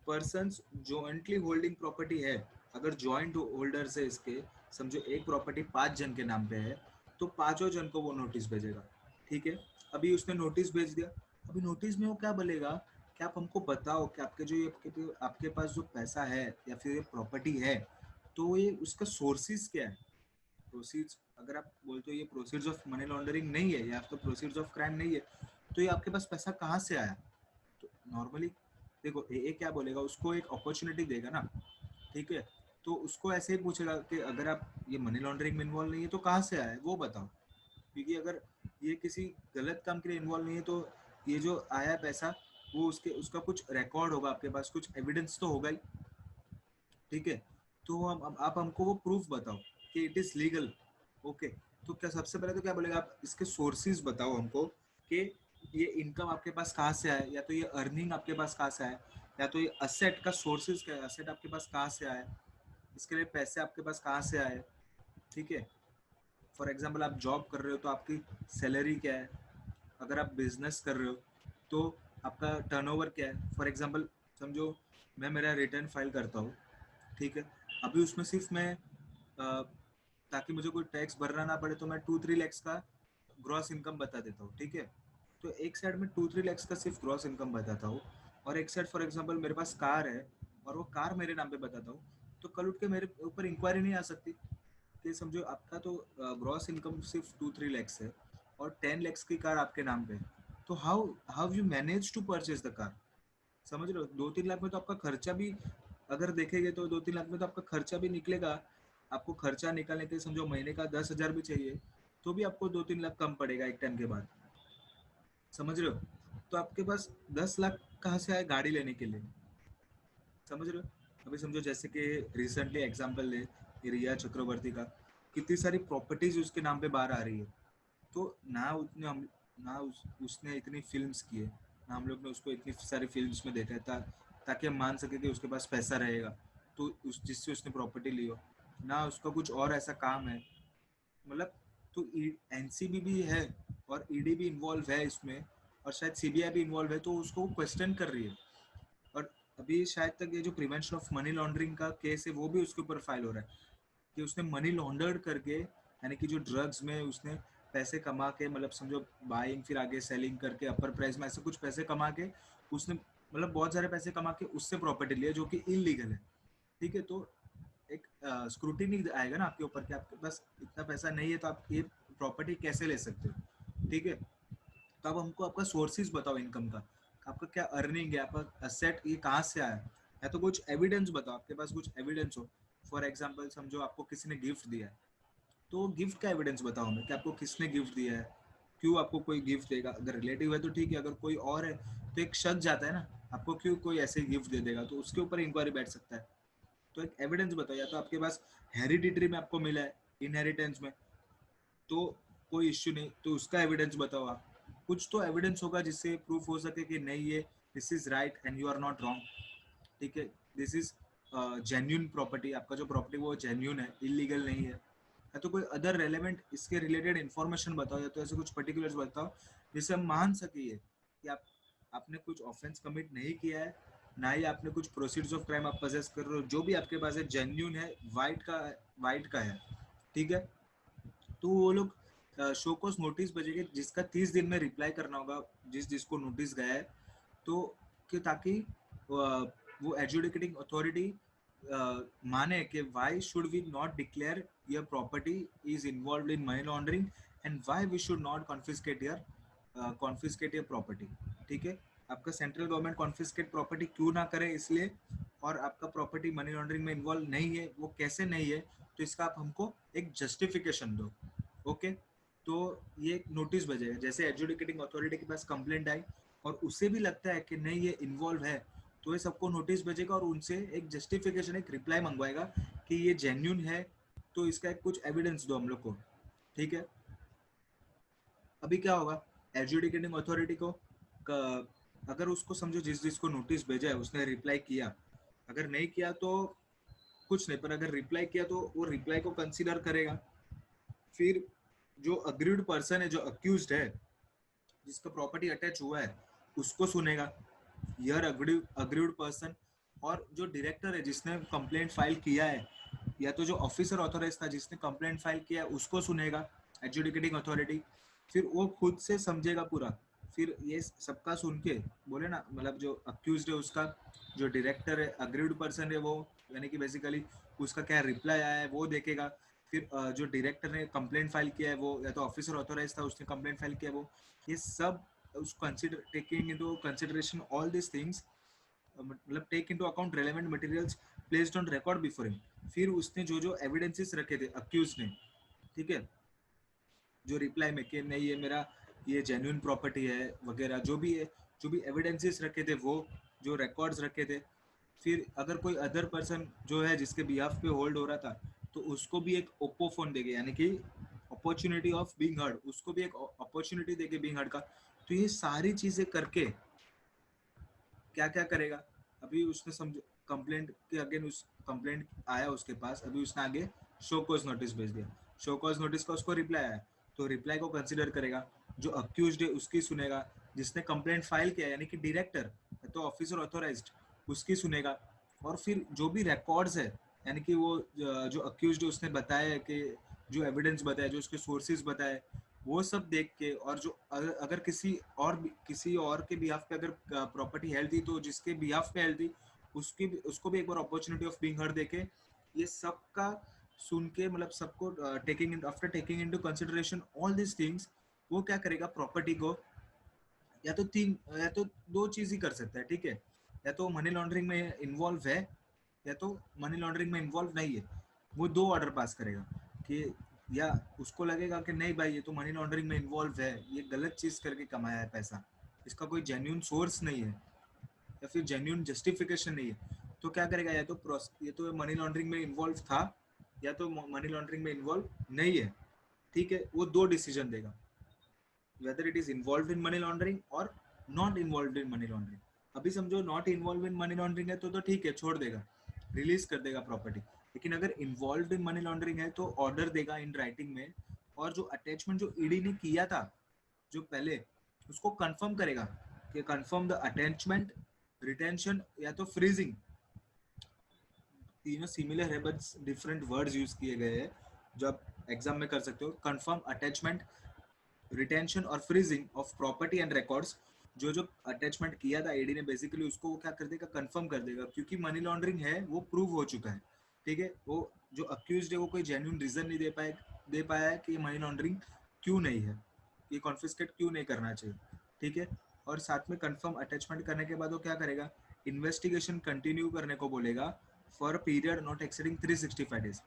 पर्सन जॉइंटली होल्डिंग प्रॉपर्टी है, अगर जॉइंट होल्डर्स है इसके, समझो एक प्रॉपर्टी 5 जन के नाम पे है, तो पांचों जन को वो नोटिस भेजेगा। ठीक है, अभी उसने नोटिस भेज दिया, अभी नोटिस में वो क्या बोलेगा कि आप हमको बताओ कि आपके जो ये आपके पास जो पैसा है या फिर ये प्रॉपर्टी है, तो ये उसका सोर्सेज क्या है। प्रोसीड्स, अगर आप बोलते हो ये प्रोसीड्स ऑफ मनी लॉन्ड्रिंग नहीं है या तो प्रोसीड्स ऑफ क्राइम नहीं है, तो ये आपके पास पैसा कहाँ से आया। तो नॉर्मली देखो ए क्या बोलेगा, उसको एक अपॉर्चुनिटी देगा ना। ठीक है, तो उसको ऐसे ही पूछेगा कि अगर आप ये मनी लॉन्ड्रिंग में इन्वॉल्व नहीं है तो कहाँ से आया है वो बताओ, क्योंकि अगर ये किसी गलत काम के लिए इन्वॉल्व नहीं है, तो ये जो आया पैसा, वो उसके उसका कुछ रिकॉर्ड होगा, आपके पास कुछ एविडेंस तो होगा ही। ठीक है, तो हम आप हमको वो प्रूफ बताओ कि इट इज लीगल। ओके, तो क्या सबसे पहले तो क्या बोलेगा, आप इसके सोर्सेज बताओ हमको कि ये इनकम आपके पास कहाँ से आए, या तो ये अर्निंग आपके पास कहाँ से आए, या तो ये असेट का सोर्सेज क्या है, असेट आपके पास कहाँ से आए, इसके लिए पैसे आपके पास कहाँ से आए। ठीक है, फॉर एग्जाम्पल आप जॉब कर रहे हो तो आपकी सैलरी क्या है, अगर आप बिजनेस कर रहे हो तो आपका टर्नओवर क्या है। फॉर एग्जांपल समझो मैं मेरा रिटर्न फाइल करता हूँ, ठीक है, अभी उसमें सिर्फ मैं ताकि मुझे कोई टैक्स भरना ना पड़े तो मैं 2-3 लैक्स का ग्रॉस इनकम बता देता हूँ। ठीक है, तो एक साइड में 2-3 लैक्स का सिर्फ ग्रॉस इनकम बताता हूँ, और एक साइड फॉर एग्जाम्पल मेरे पास कार है और वो कार मेरे नाम पे बताता हूँ, तो कल उठ के मेरे ऊपर इंक्वायरी नहीं आ सकती कि समझो आपका तो ग्रॉस इनकम सिर्फ 2-3 लैक्स है और 10 लैक्स की कार आपके नाम पे, तो how how you manage to purchase the car. समझ रहे हो, 2-3 लाख में तो आपका खर्चा भी, अगर देखेंगे तो 2-3 लाख में तो आपका खर्चा भी निकलेगा। आपको खर्चा निकालने के समझो महीने का 10,000 भी चाहिए तो भी आपको 2-3 लाख कम पड़ेगा एक टाइम के बाद। समझ रहे हो, तो आपके पास 10 लाख कहाँ से आए गाड़ी लेने के लिए। समझ रहे हो, अभी समझो जैसे कि रिसेंटली एग्जांपल ले ये रिया चक्रवर्ती का, कितनी सारी प्रॉपर्टीज उसके नाम पे बाहर आ रही है, तो ना उतने हम ना उसने इतनी फिल्म्स की है, ना हम लोग ने उसको इतनी सारी फिल्म्स में देखा है ताकि हम मान सके कि उसके पास पैसा रहेगा तो उस जिससे उसने प्रॉपर्टी ली हो, ना उसका कुछ और ऐसा काम है। मतलब तो एनसीबी भी है और ईडी भी इन्वॉल्व है इसमें, और शायद सीबीआई भी इन्वॉल्व है, तो उसको क्वेश्चन कर रही है। और अभी शायद तक ये जो प्रिवेंशन ऑफ मनी लॉन्ड्रिंग का केस है वो भी उसके ऊपर फाइल हो रहा है कि उसने मनी लॉन्डर्ड करके, यानी कि जो ड्रग्स में उसने पैसे कमा के, मतलब समझो बाइंग फिर आगे सेलिंग करके अपर प्राइस में ऐसे कुछ पैसे कमा के उसने, मतलब बहुत सारे पैसे कमा के उससे प्रॉपर्टी ली है जो कि इलीगल है। ठीक है, तो एक स्क्रूटिनी आएगा ना आपके ऊपर कि आपके पास इतना पैसा नहीं है तो आप ये प्रॉपर्टी कैसे ले सकते हो। ठीक है, तो अब हमको आपका सोर्सेज बताओ इनकम का, आपका क्या अर्निंग है, आपका असेट ये कहाँ से आया है, या तो कुछ एविडेंस बताओ, आपके पास कुछ एविडेंस हो। फॉर एग्जाम्पल समझो आपको किसी ने गिफ्ट दिया है, तो गिफ्ट का एविडेंस बताओ हमें कि आपको किसने गिफ्ट दिया है, क्यों आपको कोई गिफ्ट देगा। अगर रिलेटिव है तो ठीक है, अगर कोई और है तो एक शक जाता है ना, आपको क्यों कोई ऐसे गिफ्ट दे देगा, तो उसके ऊपर इंक्वायरी बैठ सकता है। तो एक एविडेंस बताओ, या तो आपके पास हेरिडिटरी में आपको मिला है, इनहेरिटेंस में, तो कोई इश्यू नहीं, तो उसका एविडेंस बताओ आप। कुछ तो एविडेंस होगा जिससे प्रूफ हो सके कि नहीं ये this is right and you are not wrong. ठीक है, दिस इज जेन्यून प्रॉपर्टी, आपका जो प्रॉपर्टी वो जेन्यून है, इलीगल नहीं है। या तो कोई अदर रेलेवेंट इसके रिलेटेड इन्फॉर्मेशन बताओ, या तो ऐसे कुछ पर्टिकुलर्स बताओ जिससे हम मान सके कि आपने कुछ ऑफेंस कमिट नहीं किया है, ना ही आपने कुछ प्रोसीड्स ऑफ क्राइम आप पजेस कर रहे हो, जो भी आपके पास है जेन्यून है, वाइट का है। ठीक है, तो वो लोग शो कोस नोटिस भेजेंगे जिसका 30 दिन में रिप्लाई करना होगा, जिसको नोटिस गया है, तो कि ताकि वो एजुकेटिंग अथॉरिटी माने कि why should we not declare your property is involve in money laundering and why we should not confiscate your property. ठीक है, आपका सेंट्रल गवर्नमेंट कॉन्फिस्केट प्रॉपर्टी क्यों ना करे इसलिए, और आपका प्रॉपर्टी मनी लॉन्ड्रिंग में इन्वॉल्व नहीं है वो कैसे नहीं है, तो इसका आप हमको एक जस्टिफिकेशन दो। ओके, तो ये एक नोटिस भेजेगा, जैसे एजुकेटिंग अथॉरिटी के पास कंप्लेंट आई और उसे भी लगता है कि नहीं ये इन्वॉल्व है, तो ये सबको नोटिस भेजेगा और उनसे एक जस्टिफिकेशन, एक रिप्लाई मंगवाएगा कि ये जेन्यून है, तो इसका एक कुछ एविडेंस दो हम लोग को। ठीक है, अभी क्या होगा, एजुकेटिंग अथॉरिटी को अगर उसको समझो जिसको नोटिस भेजा है उसने रिप्लाई किया, अगर नहीं किया तो कुछ नहीं, पर अगर रिप्लाई किया तो वो रिप्लाई को कंसीडर करेगा। फिर जो अग्रीड पर्सन है, जो अक्यूज्ड है, जिसका प्रॉपर्टी अटैच हुआ है, उसको सुनेगा, यार अग्रीड पर्सन। और जो डायरेक्टर है जिसने कंप्लेंट फाइल किया है, या तो जो ऑफिसर ऑथोराइज था जिसने कंप्लेंट फाइल किया है उसको सुनेगा एजुकेटिंग अथॉरिटी। फिर वो खुद से समझेगा पूरा, फिर ये सबका सुन के बोले ना, मतलब जो अक्यूज्ड है उसका, जो डायरेक्टर है अग्रीड पर्सन है वो, यानी कि बेसिकली उसका क्या रिप्लाई आया है वो देखेगा। फिर जो डायरेक्टर ने कंप्लेंट फाइल किया है वो, या तो ऑफिसर ऑथोराइज था उसने कंप्लेंट फाइल किया है वो, ये सब उसको consider taking into consideration all this things, मतलब take into account relevant materials placed on record before him. फिर उसने जो जो एविडेंसेस रखे थे अक्यूज ने, ठीक है, जो रिप्लाई में कि नहीं ये मेरा ये जेन्युइन प्रॉपर्टी है वगैरह, जो भी है, जो भी एविडेंसेस रखे थे वो, जो रिकॉर्ड्स रखे थे, फिर अगर कोई अदर पर्सन जो है जिसके बिहाफ पे होल्ड हो रहा था, तो उसको भी एक ओप्पो फोन देंगे, यानी कि अपॉर्चुनिटी ऑफ बीइंग हर्ड, उसको भी एक अपॉर्चुनिटी देंगे बीइंग हर्ड का। तो ये सारी चीजें करके क्या क्या करेगा, अभी उसने समझो कंप्लेंट के अगेन उस कंप्लेंट आया उसके पास, अभी उसने आगे शो कॉज नोटिस भेज दिया, शो कॉज नोटिस का उसको रिप्लाई आया, तो रिप्लाई को कंसिडर करेगा, जो अक्यूज है उसकी सुनेगा, जिसने कंप्लेंट फाइल किया यानी कि डायरेक्टर तो ऑफिसर ऑथोराइज्ड उसकी सुनेगा, और फिर जो भी रिकॉर्ड्स है यानी कि वो जो अक्यूज उसने बताया है कि जो एविडेंस बताया, जो उसके सोर्सेज बताए, वो सब देख के, और जो अगर किसी और के बिहाफ पे अगर प्रॉपर्टी हेल्ड थी, तो जिसके बिहाफ पे हेल्ड थी उसको भी एक बार अपॉर्चुनिटी ऑफ बीइंग हर्ड देके, ये सब का सुन के, मतलब सबको taking after taking into consideration all this things, वो क्या करेगा प्रॉपर्टी को, या तो दो चीज ही कर सकता है, ठीक है, या तो मनी लॉन्ड्रिंग में इन्वॉल्व है, या तो मनी लॉन्ड्रिंग में इन्वॉल्व नहीं है, वो दो ऑर्डर पास करेगा कि, या उसको लगेगा कि नहीं भाई ये तो मनी लॉन्ड्रिंग में इन्वॉल्व है, ये गलत चीज करके कमाया है पैसा, इसका कोई जेन्यून सोर्स नहीं है या फिर जेन्यून जस्टिफिकेशन नहीं है, तो क्या करेगा, ये तो मनी लॉन्ड्रिंग में इन्वॉल्व था, या तो मनी लॉन्ड्रिंग में इन्वॉल्व नहीं है, ठीक है, वो दो डिसीजन देगा, whether it is involved in money laundering or not involved in money laundering। अभी समझो not involve in money laundering है तो ठीक है, छोड़ देगा, रिलीज कर देगा प्रॉपर्टी, लेकिन अगर इन्वॉल्व इन मनी लॉन्ड्रिंग है तो ऑर्डर देगा इन राइटिंग में, और जो अटैचमेंट जो ईडी ने किया था जो पहले, उसको कंफर्म करेगा कि कंफर्म द अटैचमेंट, रिटेंशन या तो फ्रीजिंग, तीनों सिमिलर है बट डिफरेंट वर्ड्स यूज किए गए हैं, जो आप एग्जाम में कर सकते हो, कंफर्म अटैचमेंट, रिटेंशन और freezing of property and records, जो जो अटैचमेंट किया था एडी ने बेसिकली उसको वो क्या कर देगा, कंफर्म कर देगा, क्योंकि मनी लॉन्ड्रिंग है वो प्रूव हो चुका है, ठीक है, वो जो अक्यूज है वो कोई जेन्यून रीजन नहीं दे पाया है कि मनी लॉन्ड्रिंग क्यों नहीं है, ये कॉन्फिस्केट क्यों नहीं करना चाहिए, ठीक है, और साथ में कंफर्म अटैचमेंट करने के बाद वो क्या करेगा, इन्वेस्टिगेशन कंटिन्यू करने को बोलेगा for a period not exceeding 365 days,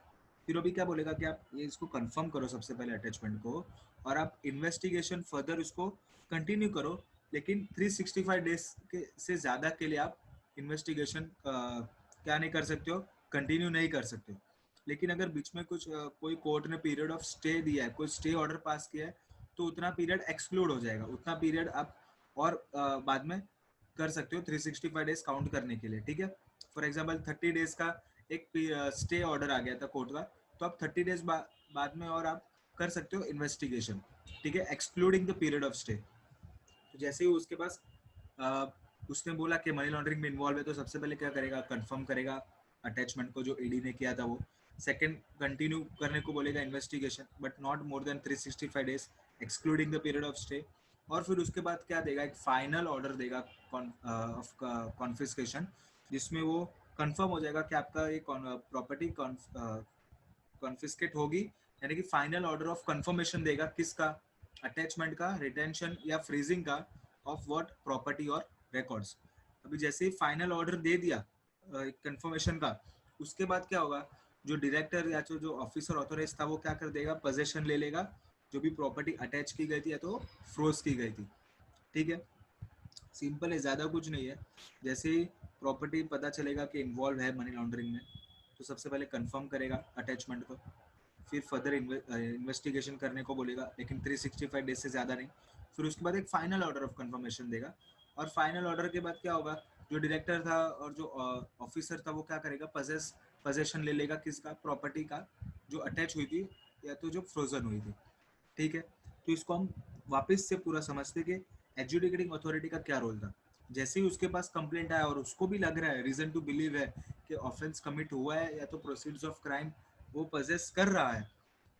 फिर अभी क्या बोलेगा कि आप ये इसको कंफर्म करो सबसे पहले अटैचमेंट को, और आप इन्वेस्टिगेशन फर्दर उसको कंटिन्यू करो, लेकिन 365 डेज के से ज़्यादा के लिए आप इन्वेस्टिगेशन क्या नहीं कर सकते हो, कंटिन्यू नहीं कर सकते हो, लेकिन अगर बीच में कुछ कोई कोर्ट ने पीरियड ऑफ स्टे दिया है, कोई स्टे ऑर्डर पास किया है, तो उतना पीरियड एक्सक्लूड हो जाएगा, उतना पीरियड आप और बाद में कर सकते हो 365 डेज काउंट करने के लिए, ठीक है, फॉर एग्जाम्पल 30 डेज का एक स्टे ऑर्डर आ गया था कोर्ट का, तो आप 30 डेज बाद में और आप कर सकते हो इन्वेस्टिगेशन, ठीक है, excluding the period of stay, तो जैसे ही उसके पास आ, उसने बोला कि मनी लॉन्ड्रिंग में इन्वॉल्व है, तो सबसे पहले क्या करेगा, कंफर्म करेगा अटैचमेंट को जो ईडी ने किया था वो, सेकंड कंटिन्यू करने को बोलेगा investigation but not more than 365 days excluding the period of stay, और फिर उसके बाद क्या देगा, एक फाइनल ऑर्डर देगा ऑफ कॉन्फिस्केशन, जिसमें वो कंफर्म हो जाएगा कि आपका ये प्रॉपर्टी कॉन्फिस्केट होगी, यानी कि फाइनल ऑर्डर ऑफ कंफर्मेशन देगा किसका, अटैचमेंट का, रिटेंशन या फ्रीजिंग का, ऑफ व्हाट प्रॉपर्टी और रिकॉर्ड्स। अभी जैसे ही फाइनल ऑर्डर दे दिया कंफर्मेशन का, उसके बाद क्या होगा, जो डायरेक्टर या जो ऑफिसर ऑथोराइज था वो क्या कर देगा, पोजेशन ले लेगा, जो भी प्रॉपर्टी अटैच की गई थी या तो फ्रोज की गई थी, ठीक है, सिंपल है, ज़्यादा कुछ नहीं है, जैसे ही प्रॉपर्टी पता चलेगा कि इन्वॉल्व है मनी लॉन्ड्रिंग में, तो सबसे पहले कंफर्म करेगा अटैचमेंट को, फिर फर्दर इन्वेस्टिगेशन करने को बोलेगा, लेकिन 365 डेज से ज़्यादा नहीं, फिर उसके बाद एक फाइनल ऑर्डर ऑफ कंफर्मेशन देगा, और फाइनल ऑर्डर के बाद क्या होगा, जो डायरेक्टर था और जो ऑफिसर था वो क्या करेगा, पोजेशन ले लेगा किसका, प्रॉपर्टी का, जो अटैच हुई थी या तो जो फ्रोजन हुई थी, ठीक है, तो इसको हम वापस से पूरा समझते कि एजुकेटिंग अथॉरिटी का क्या रोल था, जैसे ही उसके पास कंप्लेंट आया और उसको भी लग रहा है, रीजन टू बिलीव है कि ऑफेंस कमिट हुआ है या तो प्रोसीड्स ऑफ क्राइम वो पजेस कर रहा है,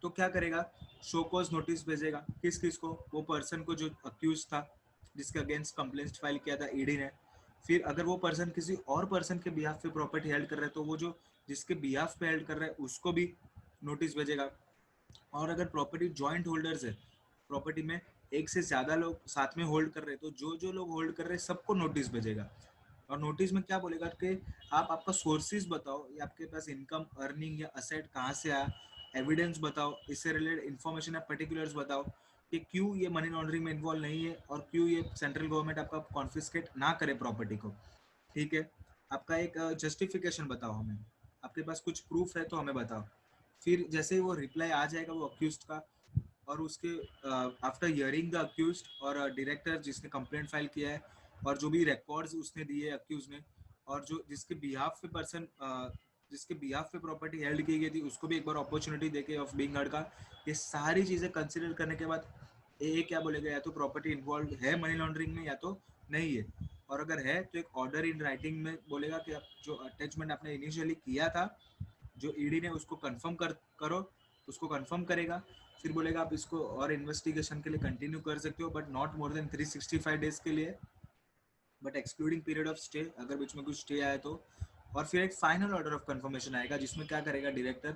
तो क्या करेगा, शो कॉज नोटिस भेजेगा, किस किस को, वो पर्सन को जो अक्यूज था, जिसके अगेंस्ट कंप्लेंट फाइल किया था ईडी ने, फिर अगर वो पर्सन किसी और पर्सन के बिहाफ पे प्रॉपर्टी हेल्ड कर रहा है, तो वो जो जिसके बिहाफ पे हेल्ड कर रहा है उसको भी नोटिस भेजेगा, और अगर प्रॉपर्टी जॉइंट होल्डर्स है, प्रॉपर्टी में एक से ज्यादा लोग साथ में होल्ड कर रहे हैं, तो जो जो लोग होल्ड कर रहे हैं सबको नोटिस भेजेगा, और नोटिस में क्या बोलेगा कि आप आपका सोर्सेज बताओ, या आपके पास इनकम अर्निंग या असेट कहाँ से आया, एविडेंस बताओ, इससे रिलेटेड इन्फॉर्मेशन या पर्टिकुलर्स बताओ कि क्यों ये मनी लॉन्ड्रिंग में इन्वॉल्व नहीं है, और क्यों ये सेंट्रल गवर्नमेंट आपका कॉन्फिस्केट ना करे प्रॉपर्टी को, ठीक है, आपका एक जस्टिफिकेशन बताओ हमें, आपके पास कुछ प्रूफ है तो हमें बताओ, फिर जैसे ही वो रिप्लाई आ जाएगा वो अक्यूज का, और उसके आफ्टर हियरिंग द अक्यूज्ड और डायरेक्टर जिसने कंप्लेंट फाइल किया है और जो भी रिकॉर्ड्स उसने दिए अक्यूज ने और जो जिसके बिहाफ पे प्रॉपर्टी हेल्ड की गई थी उसको भी एक बार अपॉर्चुनिटी देके ऑफ बीइंग हर्ड का, ये सारी चीजें कंसिडर करने के बाद ये क्या बोलेगा, या तो प्रॉपर्टी इन्वॉल्व है मनी लॉन्ड्रिंग में या तो नहीं है। और अगर है तो एक ऑर्डर इन राइटिंग में बोलेगा कि जो अटैचमेंट आपने इनिशियली किया था जो ईडी ने उसको कंफर्म करो, उसको कंफर्म करेगा। फिर बोलेगा आप इसको और इन्वेस्टिगेशन के लिए कंटिन्यू कर सकते हो but not more than 365 days के लिए, but excluding period of stay, अगर बीच में कुछ स्टे आए तो। और फिर एक फाइनल ऑर्डर ऑफ कंफर्मेशन आएगा जिसमें क्या करेगा, डायरेक्टर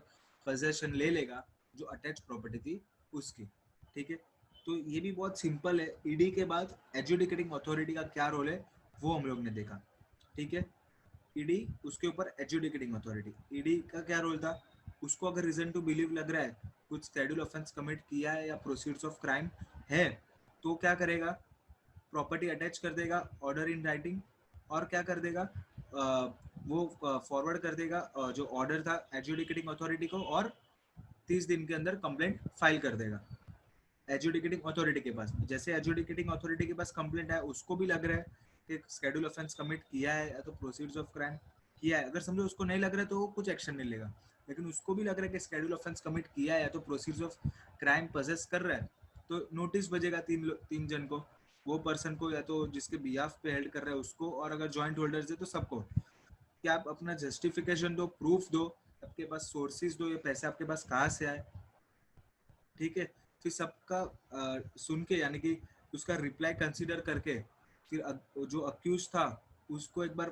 पोजेशन ले लेगा जो अटैच प्रॉपर्टी थी उसकी। ठीक है, तो ये भी बहुत सिंपल है। ईडी के बाद एजुडिकेटिंग अथॉरिटी का क्या रोल है वो हम लोग ने देखा। ठीक है, ईडी उसके ऊपर एजुडिकेटिंग अथॉरिटी, ईडी का क्या रोल था, उसको अगर रीजन टू बिलीव लग रहा है कुछ शेड्यूल ऑफेंस कमिट किया है या प्रोसीड्स ऑफ क्राइम है तो क्या करेगा, प्रॉपर्टी अटैच कर देगा ऑर्डर इन राइटिंग, और क्या कर देगा वो फॉरवर्ड कर देगा जो ऑर्डर था एजुडिकेटिंग अथॉरिटी को, और 30 दिन के अंदर कंप्लेंट फाइल कर देगा एजुडिकेटिंग अथॉरिटी के पास। जैसे एजुडिकेटिंग अथॉरिटी के पास कंप्लेंट है उसको भी लग रहा है कि शेड्यूल ऑफेंस कमिट किया है या तो प्रोसीड्स ऑफ क्राइम किया है, अगर समझो उसको नहीं लग रहा है तो वो कुछ एक्शन नहीं लेगा, लेकिन उसको भी लग रहा है कि शेड्यूल ऑफेंस कमिट किया है या तो प्रोसीड्स ऑफ क्राइम पोजेस कर रहा है तो नोटिस भेजेगा तीन जन को, वो पर्सन को या तो जिसके बिहाफ पे हेल्ड कर रहा है उसको, और अगर जॉइंट होल्डर्स है तो सबको, कि आप अपना जस्टिफिकेशन दो, प्रूफ दो, आपके पास सोर्सेज दो, ये पैसे आपके पास कहाँ से आए। ठीक है, फिर सबका सुन के यानी कि उसका रिप्लाई कंसीडर करके फिर जो अक्यूज था उसको एक बार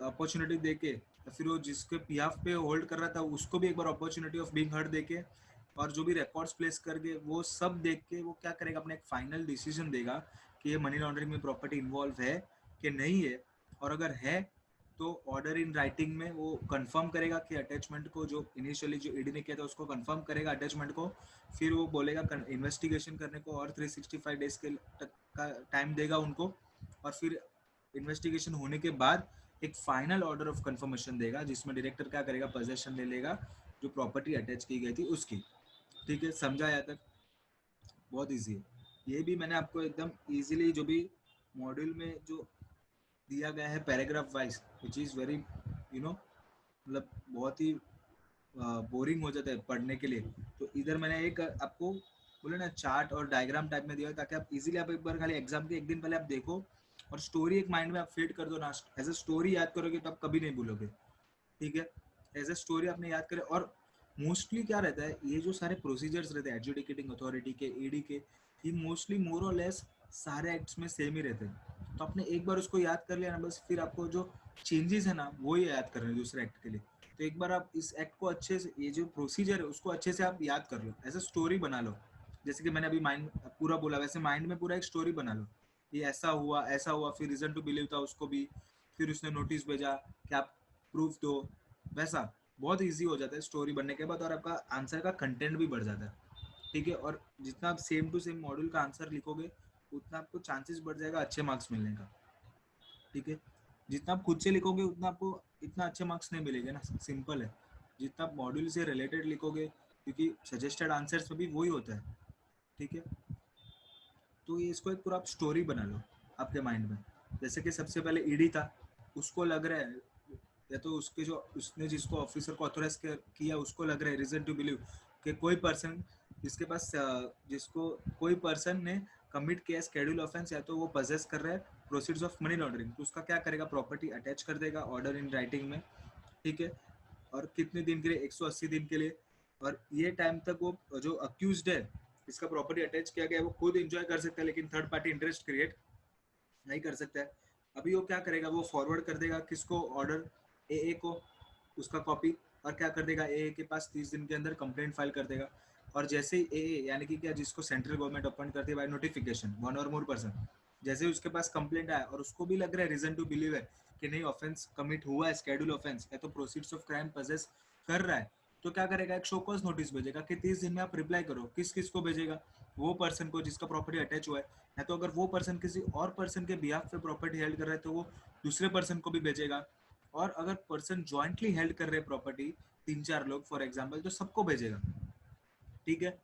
अपॉर्चुनिटी देके, फिर वो जिसके बिहाफ पे होल्ड कर रहा था उसको भी एक बार अपॉर्चुनिटी ऑफ बीइंग हर्ड देके, और जो भी रिकॉर्ड्स प्लेस करके वो सब देख के वो क्या करेगा, अपना एक फाइनल डिसीजन देगा कि ये मनी लॉन्ड्रिंग में प्रॉपर्टी इन्वॉल्व है कि नहीं है। और अगर है तो ऑर्डर इन राइटिंग में वो कंफर्म करेगा कि अटैचमेंट को जो इनिशियली जो ईडी ने किया था उसको कंफर्म करेगा अटैचमेंट को। फिर वो बोलेगा इन्वेस्टिगेशन करने को और 365 डेज के तक का टाइम देगा उनको, और फिर इन्वेस्टिगेशन होने के बाद एक फाइनल ऑर्डर ऑफ कंफर्मेशन देगा जिसमें डायरेक्टर क्या करेगा, पोजेशन ले लेगा जो प्रॉपर्टी अटैच की गई थी उसकी। ठीक है, समझा यहाँ तक? बहुत ईजी है। ये भी मैंने आपको एकदम ईजिली जो भी मॉड्यूल में जो दिया गया है paragraph wise, which is very मतलब बहुत ही बोरिंग हो जाता है पढ़ने के लिए, तो इधर मैंने एक आपको बोले ना चार्ट और डायग्राम टाइप में दिया है ताकि आप इजीली आप एक बार खाली एग्जाम के एक दिन पहले आप देखो और स्टोरी एक माइंड में आप फीड कर दो ना, एज ए स्टोरी याद करोगे तो आप कभी नहीं भूलोगे। ठीक है, एज ए स्टोरी आपने याद करें। और मोस्टली क्या रहता है, ये जो सारे प्रोसीजर्स रहते हैं एडजुडिकेटिंग अथॉरिटी के, ईडी के, ये मोस्टली मोर और लेस सारे एक्ट्स में सेम ही रहते हैं, तो आपने एक बार उसको याद कर लिया ना बस, फिर आपको जो चेंजेस है ना वो ही याद करने दूसरे एक्ट के लिए। तो एक बार आप इस एक्ट को अच्छे से, ये जो प्रोसीजर है उसको अच्छे से आप याद कर लो, एज ए स्टोरी बना लो। जैसे कि मैंने अभी माइंड पूरा बोला वैसे माइंड में पूरा एक स्टोरी बना लो, ये ऐसा हुआ फिर रीजन टू बिलीव था उसको भी, फिर उसने नोटिस भेजा कि आप प्रूफ दो, वैसा बहुत इजी हो जाता है स्टोरी बनने के बाद, और आपका आंसर का कंटेंट भी बढ़ जाता है। ठीक है, और जितना आप सेम टू सेम मॉड्यूल का आंसर लिखोगे उतना आपको चांसेस बढ़ जाएगा अच्छे मार्क्स मिलने का। ठीक है, जितना आप खुद से लिखोगे उतना आपको इतना अच्छे मार्क्स नहीं मिलेंगे ना, सिंपल है। जितना आप मॉड्यूल से रिलेटेड लिखोगे, क्योंकि सजेस्टेड आंसर्स में भी वही होता है। ठीक है, तो ये इसको एक पूरा आप स्टोरी बना लो आपके माइंड में। जैसे कि सबसे पहले ईडी था, उसको लग रहा है या तो उसके जो उसने जिसको ऑफिसर को ऑथोराइज किया उसको लग रहा है रीजन टू बिलीव कि कोई पर्सन जिसके पास जिसको कोई पर्सन ने कमिट किया शेड्यूल ऑफेंस या तो वो पजेस कर रहा है प्रोसीड्स ऑफ मनी लॉन्ड्रिंग, तो उसका क्या करेगा, प्रॉपर्टी अटैच कर देगा ऑर्डर इन राइटिंग में। ठीक है, और कितने दिन के लिए, 180 दिन के लिए, और ये टाइम तक वो जो अक्यूज्ड है इसका प्रॉपर्टी अटैच किया गया है वो खुद एंजॉय कर सकता है, लेकिन थर्ड पार्टी इंटरेस्ट क्रिएट नहीं कर सकता है। अभी वो क्या करेगा, वो फॉरवर्ड कर देगा किसको, ऑर्डर ए को उसका कॉपी, और क्या कर देगा, ए के पास 30 दिन के अंदर कंप्लेंट फाइल कर देगा। और जैसे ही ए यानी कि क्या, जिसको सेंट्रल गवर्नमेंट अपॉइंट करती है by notification, one or more person, जैसे ही उसके पास कंप्लेंट आया और उसको भी लग रहा है रीजन टू बिलीव है कि नहीं ऑफेंस कमिट हुआ है, शेड्यूल ऑफेंस या तो प्रोसीड्स ऑफ क्राइम पजेस कर रहा है, तो क्या करेगा, एक शोकॉज नोटिस भेजेगा कि 30 दिन में आप रिप्लाई करो। किस किस को भेजेगा, वो पर्सन को जिसका प्रॉपर्टी अटैच हुआ है, या तो अगर वो पर्सन किसी और पर्सन के बिहाफ पे प्रॉपर्टी हेल्ड कर रहा है तो वो दूसरे पर्सन को भी भेजेगा, और अगर पर्सन जॉइंटली हेल्ड कर रहे हैं प्रॉपर्टी, 3-4 लोग फॉर एग्जाम्पल, तो सबको भेजेगा। ठीक है,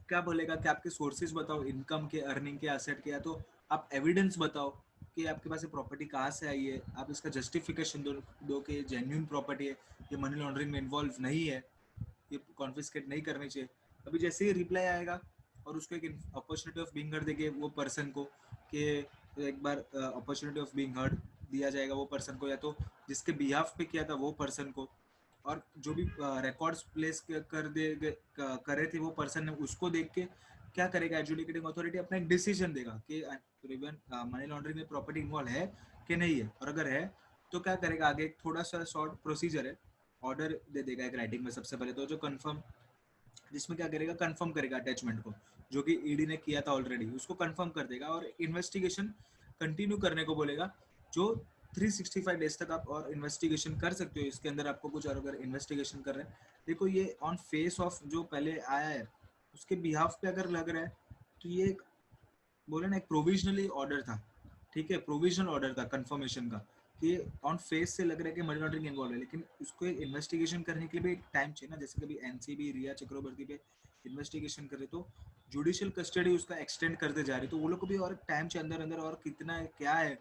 क्या बोलेगा कि आपके सोर्सेज बताओ, इनकम के, अर्निंग के, एसेट के, या तो आप एविडेंस बताओ कि आपके पास ये प्रॉपर्टी कहाँ से आई है, आप इसका जस्टिफिकेशन दो कि जेन्यून प्रॉपर्टी है, ये मनी लॉन्ड्रिंग में इन्वॉल्व नहीं है, ये कॉन्फिस्केट नहीं करनी चाहिए। अभी जैसे ही रिप्लाई आएगा और उसको एक अपॉर्चुनिटी ऑफ बीइंग हर्ड देंगे वो पर्सन को, कि एक बार अपॉर्चुनिटी ऑफ बीइंग हर्ड दिया जाएगा वो पर्सन को, या तो जिसके बिहाफ पे किया था वो पर्सन को, और जो भी रिकॉर्ड्स प्लेस कर दे करे थे वो पर्सन ने, उसको देख के क्या करेगा एडजुडिकेटिंग अथॉरिटी, अपना एक डिसीजन देगा कि मनी लॉन्ड्रिंग में प्रॉपर्टी इन्वॉल्व है कि नहीं है, और अगर है तो क्या करेगा आगे। एक थोड़ा सा शॉर्ट प्रोसीजर है, ऑर्डर दे देगा एक राइटिंग में सबसे पहले तो, जो कंफर्म, जिसमें क्या करेगा कंफर्म करेगा अटैचमेंट को, जो कि ईडी ने किया था ऑलरेडी, उसको कंफर्म कर देगा और इन्वेस्टिगेशन कंटिन्यू करने को बोलेगा। जो 365 डेज तक आप और इन्वेस्टिगेशन कर सकते हो इसके अंदर, आपको कुछ और अगर इन्वेस्टिगेशन कर रहे हैं, देखो ये ऑन फेस ऑफ जो पहले आया है उसके बिहाफ पे अगर लग रहा है तो ये बोले ना एक प्रोविजनली ऑर्डर था, ठीक है, प्रोविजनल ऑर्डर था कंफर्मेशन का, कि ऑन फेस से लग रहा है कि मनी लॉन्ड्रिंग इन्वॉल्व है, लेकिन उसको एक इन्वेस्टिगेशन करने के लिए भी एक टाइम चाहिए ना, जैसे कभी एनसीबी रिया चक्रवर्ती पे इन्वेस्टिगेशन करे तो जुडिशियल कस्टडी उसका एक्सटेंड करते जा रही, तो वो लोग को भी और टाइम चाहिए अंदर अंदर, और कितना है क्या है,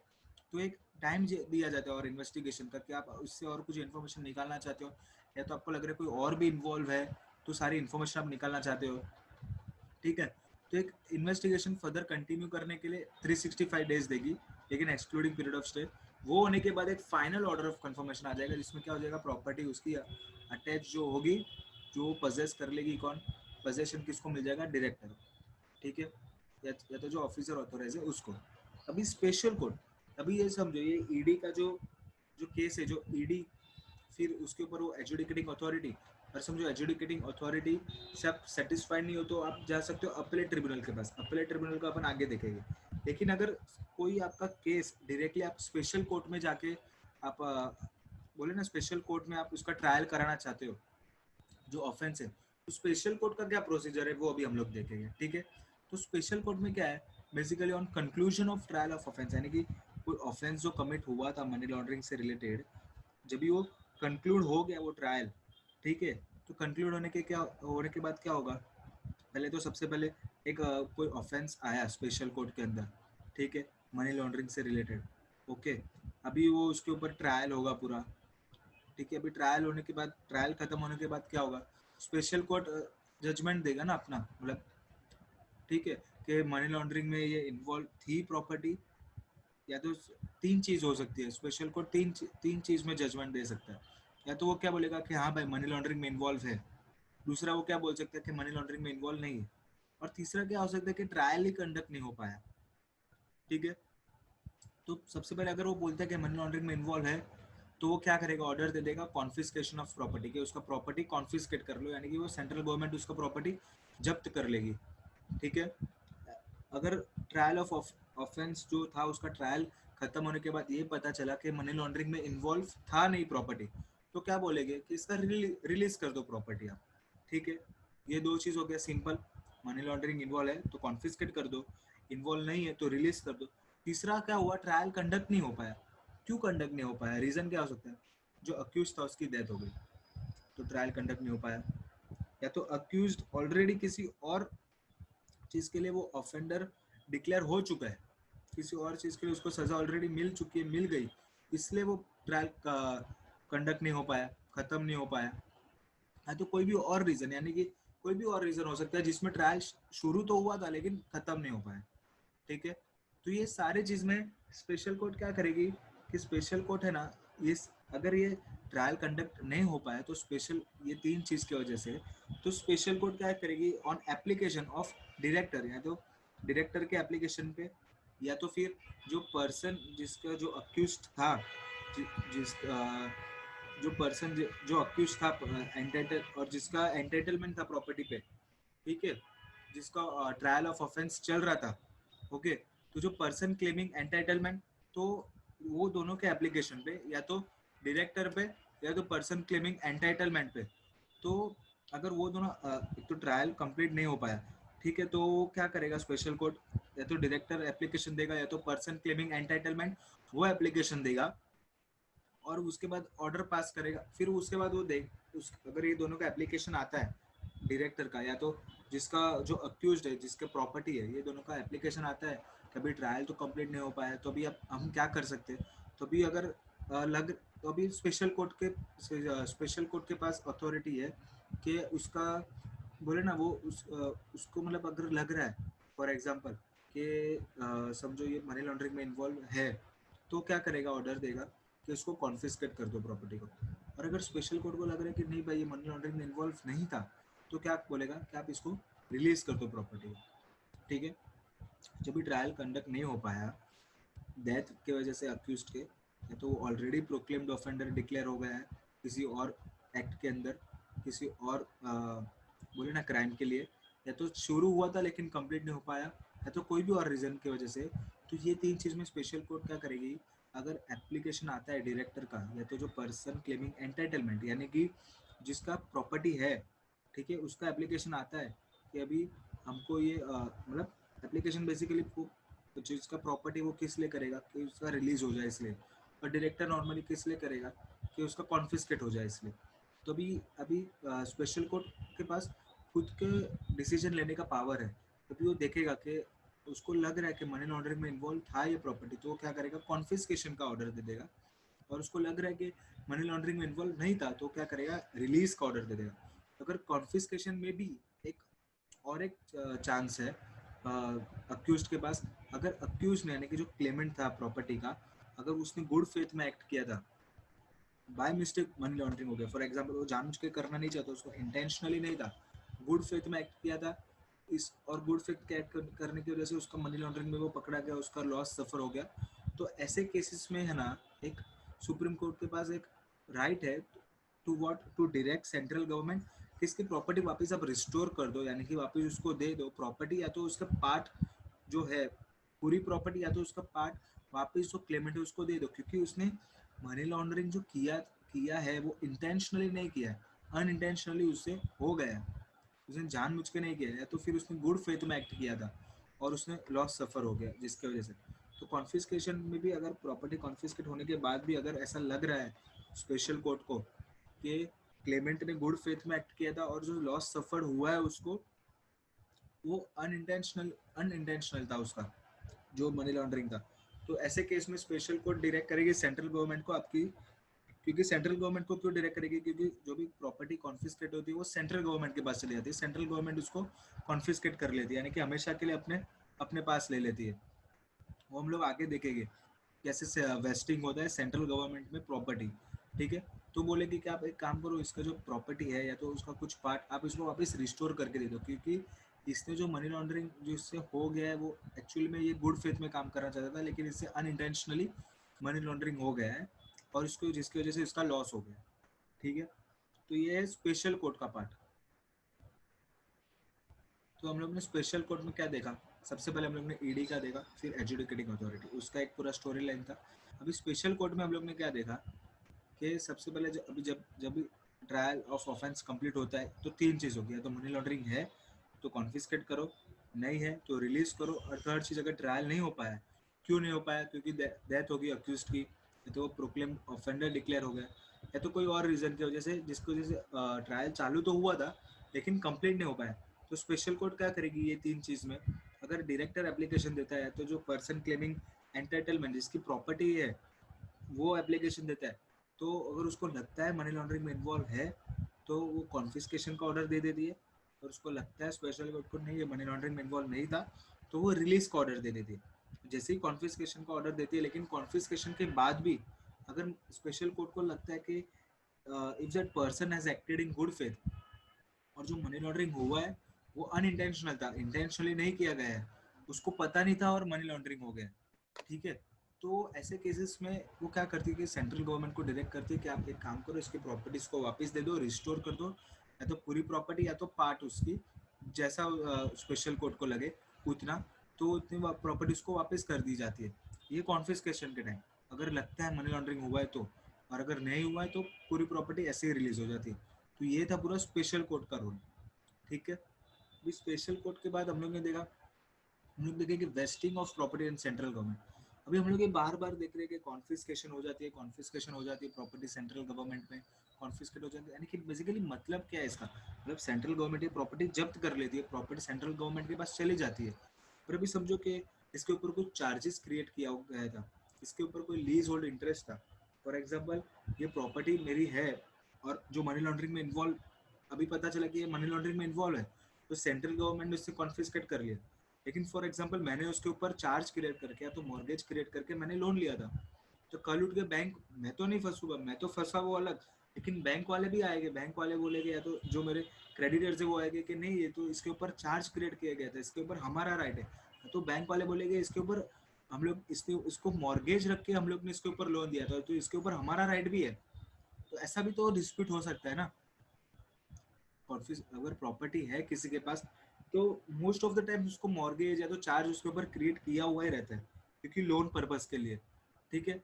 तो एक टाइम दिया जाता है और इन्वेस्टिगेशन का, कि आप उससे और कुछ इन्फॉर्मेशन निकालना चाहते हो, या तो आपको लग रहा है कोई और भी इन्वॉल्व है तो सारी इन्फॉर्मेशन आप निकालना चाहते हो, ठीक है। तो एक इन्वेस्टिगेशन फर्दर कंटिन्यू करने के लिए 365 डेज देगी, लेकिन एक्सक्लूडिंग पीरियड ऑफ स्टे। वो होने के बाद एक फाइनल ऑर्डर ऑफ कंफर्मेशन आ जाएगा, जिसमें क्या हो जाएगा, प्रॉपर्टी उसकी अटैच जो होगी, जो पजेस कर लेगी कौन, पजेशन किसको मिल जाएगा, डायरेक्टर, ठीक है, या तो जो ऑफिसर ऑथोराइज है उसको। अभी स्पेशल कोर्ट, अभी ये समझो ये ईडी का जो जो केस है, जो ईडी, फिर उसके ऊपर वो एजुडिकेटिंग अथॉरिटी, और समझो एजुडिकेटिंग अथॉरिटी से आप सेटिस्फाइड नहीं हो तो आप जा सकते हो अपीलेट ट्रिब्यूनल के पास, अपीलेट ट्रिब्यूनल को अपन आगे देखेंगे। लेकिन अगर कोई आपका केस डायरेक्टली आप स्पेशल कोर्ट में जाके आप बोले ना स्पेशल कोर्ट में आप उसका ट्रायल कराना चाहते हो जो ऑफेंस है, तो स्पेशल कोर्ट का क्या प्रोसीजर है वो अभी हम लोग देखेंगे, ठीक है। तो स्पेशल कोर्ट में क्या है, basically on conclusion of trial of offence, यानी कि कोई ऑफेंस जो कमिट हुआ था मनी लॉन्ड्रिंग से रिलेटेड, जब भी वो कंक्लूड हो गया वो ट्रायल, ठीक है, तो कंक्लूड होने के बाद क्या होगा, पहले तो सबसे पहले एक कोई ऑफेंस आया स्पेशल कोर्ट के अंदर, ठीक है, मनी लॉन्ड्रिंग से रिलेटेड, ओके, अभी वो उसके ऊपर ट्रायल होगा पूरा, ठीक है, अभी ट्रायल होने के बाद, ट्रायल खत्म होने के बाद क्या होगा, स्पेशल कोर्ट जजमेंट देगा ना अपना, मतलब ठीक है, कि मनी लॉन्ड्रिंग में ये इन्वॉल्व थी प्रॉपर्टी, या तो तीन चीज हो सकती है, स्पेशल कोर्ट तीन चीज में जजमेंट दे सकता है, या तो वो क्या बोलेगा कि हाँ भाई मनी लॉन्ड्रिंग में इन्वॉल्व है, दूसरा वो क्या बोल सकता है कि मनी लॉन्ड्रिंग में इन्वॉल्व नहीं है, और तीसरा क्या हो सकता है कि ट्रायल ही कंडक्ट नहीं हो पाया, ठीक है। तो सबसे पहले अगर वो बोलता है कि मनी लॉन्ड्रिंग में इन्वॉल्व है, तो वो क्या करेगा, ऑर्डर दे देगा कॉन्फिस्केशन ऑफ प्रॉपर्टी, कि उसका प्रॉपर्टी कॉन्फिस्केट कर लो, यानी कि वो सेंट्रल गवर्नमेंट उसका प्रॉपर्टी जब्त कर लेगी, ठीक है। अगर ट्रायल ऑफ ऑफेंस जो था उसका ट्रायल खत्म होने के बाद ये पता चला कि मनी लॉन्ड्रिंग में इन्वॉल्व था नहीं प्रॉपर्टी, तो क्या बोलेंगे कि इसका रिलीज कर दो प्रॉपर्टी आप, ठीक है। ये दो चीज हो गया सिंपल, मनी लॉन्ड्रिंग इन्वॉल्व है तो कॉन्फिस्केट कर दो, इन्वॉल्व नहीं है तो रिलीज कर दो। तीसरा क्या हुआ, ट्रायल कंडक्ट नहीं हो पाया, क्यों कंडक्ट नहीं हो पाया, रीजन क्या हो सकता है, जो अक्यूज था उसकी डेथ हो गई, तो ट्रायल कंडक्ट नहीं हो पाया, या तो अक्यूज ऑलरेडी किसी और चीज के लिए वो ऑफेंडर डिक्लेयर हो चुका है, किसी और चीज के लिए उसको सजा ऑलरेडी मिल चुकी है, मिल गई, इसलिए वो ट्रायल कंडक्ट नहीं हो पाया, खत्म नहीं हो पाया, या तो कोई भी और रीजन, यानी कि कोई भी और रीजन हो सकता है जिसमें ट्रायल शुरू तो हुआ था लेकिन खत्म नहीं हो पाया, ठीक है। तो ये सारी चीज में स्पेशल कोर्ट क्या करेगी, कि स्पेशल कोर्ट है ना, ये अगर ये ट्रायल कंडक्ट नहीं हो पाया तो स्पेशल, ये तीन चीज की वजह से, तो स्पेशल कोर्ट क्या करेगी, ऑन एप्लीकेशन ऑफ डायरेक्टर, या तो डायरेक्टर के एप्लीकेशन पे, या तो फिर जो पर्सन जिसका जो अक्यूज था, जिस जो पर्सन जो अक्यूज था एंटाइटल, और जिसका एंटाइटलमेंट था प्रॉपर्टी पे, ठीक है, जिसका ट्रायल ऑफ ऑफेंस चल रहा था, ओके, तो जो पर्सन क्लेमिंग एंटाइटलमेंट, तो वो दोनों के एप्लीकेशन पे, या तो डायरेक्टर पे या तो पर्सन क्लेमिंग एंटाइटलमेंट पे, तो अगर वो दोनों एक तो ट्रायल कंप्लीट नहीं हो पाया, ठीक है, तो क्या करेगा स्पेशल कोर्ट, या तो डायरेक्टर एप्लीकेशन देगा या तो पर्सन क्लेमिंग एंटाइटलमेंट वो एप्लीकेशन देगा, और उसके बाद ऑर्डर पास करेगा, फिर उसके बाद वो देख अगर ये दोनों का एप्लीकेशन आता है, डायरेक्टर का या तो जिसका जो अक्यूज्ड है, जिसके प्रॉपर्टी है, ये दोनों का एप्लीकेशन आता है, कभी ट्रायल तो कंप्लीट नहीं हो पाया, तो अभी अब हम क्या कर सकते हैं? तो अभी अगर लग तो अभी स्पेशल कोर्ट के पास अथॉरिटी है कि उसका बोले ना वो उसको मतलब अगर लग रहा है फॉर एग्जांपल कि समझो ये मनी लॉन्ड्रिंग में इन्वॉल्व है, तो क्या करेगा? ऑर्डर देगा कि उसको कॉन्फिस्केट कर दो प्रॉपर्टी को। और अगर स्पेशल कोर्ट को लग रहा है कि नहीं भाई ये मनी लॉन्ड्रिंग में इन्वॉल्व नहीं था, तो क्या बोलेगा कि आप इसको रिलीज कर दो प्रॉपर्टी को। ठीक है, जब भी ट्रायल कंडक्ट नहीं हो पाया डेथ की वजह से अक्यूज्ड के, या तो ऑलरेडी प्रोक्लेम्ड ऑफेंडर डिक्लेयर हो गया है किसी और एक्ट के अंदर, किसी और बोले ना क्राइम के लिए, या तो शुरू हुआ था लेकिन कंप्लीट नहीं हो पाया, या तो कोई भी और रीज़न की वजह से, तो ये तीन चीज़ में स्पेशल कोर्ट क्या करेगी? अगर एप्लीकेशन आता है डायरेक्टर का, या तो जो पर्सन क्लेमिंग एंटाइटलमेंट यानी कि जिसका प्रॉपर्टी है, ठीक है, उसका एप्लीकेशन आता है कि अभी हमको ये मतलब एप्लीकेशन बेसिकली तो जिसका प्रॉपर्टी वो किस लिए करेगा? कि उसका रिलीज हो जाए इसलिए। और डायरेक्टर नॉर्मली किस लिए करेगा? कि उसका कॉन्फिस्केट हो जाए इसलिए। तो अभी अभी स्पेशल कोर्ट के पास खुद के डिसीजन लेने का पावर है। तभी वो देखेगा कि उसको लग रहा है कि मनी लॉन्ड्रिंग में इन्वॉल्व था ये प्रॉपर्टी, तो वो क्या करेगा? कॉन्फिस्केशन का ऑर्डर दे देगा। और उसको लग रहा है कि मनी लॉन्ड्रिंग में इन्वॉल्व नहीं था, तो क्या करेगा? रिलीज का ऑर्डर दे देगा। अगर कॉन्फिस्केशन में भी एक और एक चांस है अक्यूज के पास, अगर अक्यूज ने यानी कि जो क्लेमेंट था प्रॉपर्टी का, अगर उसने गुड फेथ में एक्ट किया था, बाय मिस्टेक मनी लॉन्ड्रिंग हो गया फॉर एग्जांपल, वो जानबूझ के करना नहीं चाहता, उसको इंटेंशनली नहीं था, गुड फेथ में एक्ट किया था इस, और गुड फेथ के एक्ट करने की वजह से उसका मनी लॉन्ड्रिंग में वो पकड़ा गया, उसका लॉस सफर हो गया। तो ऐसे केसेस में है ना, एक सुप्रीम कोर्ट के पास एक राइट है to what, to direct central government कि इसकी प्रॉपर्टी वापस आप रिस्टोर कर दो, यानी कि वापस उसको दे दो प्रॉपर्टी, या तो उसका पार्ट जो है पूरी प्रॉपर्टी, या तो उसका पार्ट वापस जो क्लेमेंट है उसको दे दो, क्योंकि उसने मनी लॉन्ड्रिंग जो किया किया है वो इंटेंशनली नहीं किया है, अनइंटेंशनली उससे हो गया, उसने जानबूझ के नहीं किया है, तो फिर उसने गुड फेथ में एक्ट किया था और उसने लॉस सफर हो गया जिसकी वजह से। तो कॉन्फिस्केशन में भी अगर प्रॉपर्टी कॉन्फिस्केट होने के बाद भी अगर ऐसा लग रहा है स्पेशल कोर्ट को कि क्लेमेंट ने गुड फेथ में एक्ट किया था और जो लॉस सफर हुआ है उसको वो अनइंटेंशनल था उसका जो मनी लॉन्ड्रिंग था, तो ऐसे केस में स्पेशल कोर्ट डायरेक्ट करेगी सेंट्रल गवर्नमेंट को आपकी, क्योंकि सेंट्रल गवर्नमेंट को क्यों डायरेक्ट करेगी? क्योंकि जो भी प्रॉपर्टी कॉन्फिस्केट होती है वो सेंट्रल गवर्नमेंट के पास चली जाती है, सेंट्रल गवर्नमेंट उसको कॉन्फिस्केट कर लेती है, यानी कि हमेशा के लिए अपने अपने पास ले लेती है। वो हम लोग आगे देखेंगे कैसे वेस्टिंग होता है सेंट्रल गवर्नमेंट में प्रॉपर्टी। ठीक है, तो बोलेगी कि आप एक काम करो, इसका जो प्रॉपर्टी है या तो उसका कुछ पार्ट आप इसको वापस रिस्टोर करके दे दो, क्योंकि इसने जो मनी लॉन्ड्रिंग जो इससे हो गया है वो एक्चुअली में ये गुड फेथ में काम करना चाहता था, लेकिन इससे अनइंटेंशनली मनी लॉन्ड्रिंग हो गया है और इसको जिसकी वजह से इसका लॉस हो गया। ठीक है, तो ये है स्पेशल कोर्ट का पार्ट। तो हम लोग ने स्पेशल कोर्ट में क्या देखा? सबसे पहले हम लोग ने ईडी का देखा, फिर एजुकेटिंग अथॉरिटी, उसका एक पूरा स्टोरी लाइन था। अभी स्पेशल कोर्ट में हम लोग ने क्या देखा कि सबसे पहले अभी जब जब भी ट्रायल ऑफ ऑफेंस कंप्लीट होता है तो तीन चीज़ होगी, या तो मनी लॉन्ड्रिंग है तो कॉन्फिस्केट करो, नहीं है तो रिलीज करो, और थर्ड चीज़ अगर ट्रायल नहीं हो पाया, क्यों नहीं हो पाया? क्योंकि डेथ होगी अक्यूज की, या तो वो प्रोक्लेम ऑफेंडर डिक्लेयर हो गया, या तो कोई और रीज़न की वजह से जिसकी वजह से ट्रायल चालू तो हुआ था लेकिन कंप्लीट नहीं हो पाया। तो स्पेशल कोर्ट क्या करेगी? ये तीन चीज़ में अगर डायरेक्टर एप्लीकेशन देता है, तो जो पर्सन क्लेमिंग एंटाइटलमेंट जिसकी प्रॉपर्टी है वो एप्लीकेशन देता है, तो अगर उसको लगता है मनी लॉन्ड्रिंग में इन्वॉल्व है तो वो कॉन्फिस्केशन का ऑर्डर दे देती है, और उसको लगता है स्पेशल कोर्ट को नहीं ये मनी लॉन्ड्रिंग में इन्वॉल्व नहीं था, तो वो रिलीज का ऑर्डर दे देती है। जैसे ही कॉन्फिस्केशन का ऑर्डर देती है, लेकिन कॉन्फिस्केशन के बाद भी अगर स्पेशल कोर्ट को लगता है कि if that person has acted in good faith और जो मनी लॉन्ड्रिंग हुआ है वो अनइंटेंशनल था, इंटेंशनली नहीं किया गया है, उसको पता नहीं था और मनी लॉन्ड्रिंग हो गया। ठीक है, तो ऐसे केसेस में वो क्या करती है कि सेंट्रल गवर्नमेंट को डायरेक्ट करती है कि आप एक काम करो, इसकी प्रॉपर्टीज को वापस दे दो, रिस्टोर कर दो, या तो पूरी प्रॉपर्टी या तो पार्ट उसकी, जैसा स्पेशल कोर्ट को लगे उतना, तो उतनी प्रॉपर्टीज को वापस कर दी जाती है। ये कॉन्फिस्केशन के टाइम अगर लगता है मनी लॉन्ड्रिंग हुआ है तो, और अगर नहीं हुआ है तो पूरी प्रॉपर्टी ऐसे ही रिलीज हो जाती है। तो ये था पूरा स्पेशल कोर्ट का रोल। ठीक है, अभी स्पेशल कोर्ट के बाद हम लोग ने देखा, हम लोग देखें कि wasting of property in central government. अभी हम लोग ये बार बार देख रहे हैं कि कॉन्फिस्केशन हो जाती है, कॉन्फिस्केशन हो जाती है प्रॉपर्टी सेंट्रल गवर्नमेंट में, कॉन्फिस्केट हो जाती है। यानी कि बेसिकली मतलब क्या है इसका, मतलब सेंट्रल गवर्नमेंट ये प्रॉपर्टी जब्त कर लेती है, प्रॉपर्टी सेंट्रल गवर्नमेंट के पास चली जाती है। पर अभी समझो कि इसके ऊपर कुछ चार्जेस क्रिएट किया गया था, इसके ऊपर कोई लीज होल्ड इंटरेस्ट था। फॉर एग्जाम्पल ये प्रॉपर्टी मेरी है और जो मनी लॉन्ड्रिंग में इन्वॉल्व, अभी पता चला कि ये मनी लॉन्ड्रिंग में इन्वॉल्व है, तो सेंट्रल गवर्नमेंट ने उससे कॉन्फिस्केट कर लिया। लेकिन फॉर एग्जाम्पल मैंने उसके ऊपर चार्ज क्रिएट करके या तो मॉर्गेज क्रिएट करके मैंने लोन लिया था, तो कल उठ के बैंक, मैं तो नहीं फंसूंगा, मैं तो फंसा वो अलग, लेकिन बैंक वाले भी आएंगे, बैंक वाले बोलेंगे या तो जो मेरे क्रेडिटर्स है वो आएंगे कि नहीं ये तो इसके ऊपर चार्ज क्रिएट किया गया था, इसके ऊपर हमारा राइट है। तो बैंक वाले बोलेंगे इसके ऊपर हम लोग इसको मॉर्गेज रख के हम लोग ने इसके ऊपर लोन दिया था, तो इसके ऊपर हमारा राइट भी है। तो ऐसा भी तो डिस्प्यूट हो सकता है ना। कॉन्फिस अगर प्रॉपर्टी है किसी के पास, तो मोस्ट ऑफ द टाइम उसको मॉर्गेज या तो चार्ज उसके ऊपर क्रिएट किया हुआ ही रहता है, क्योंकि लोन पर्पस के लिए। ठीक है,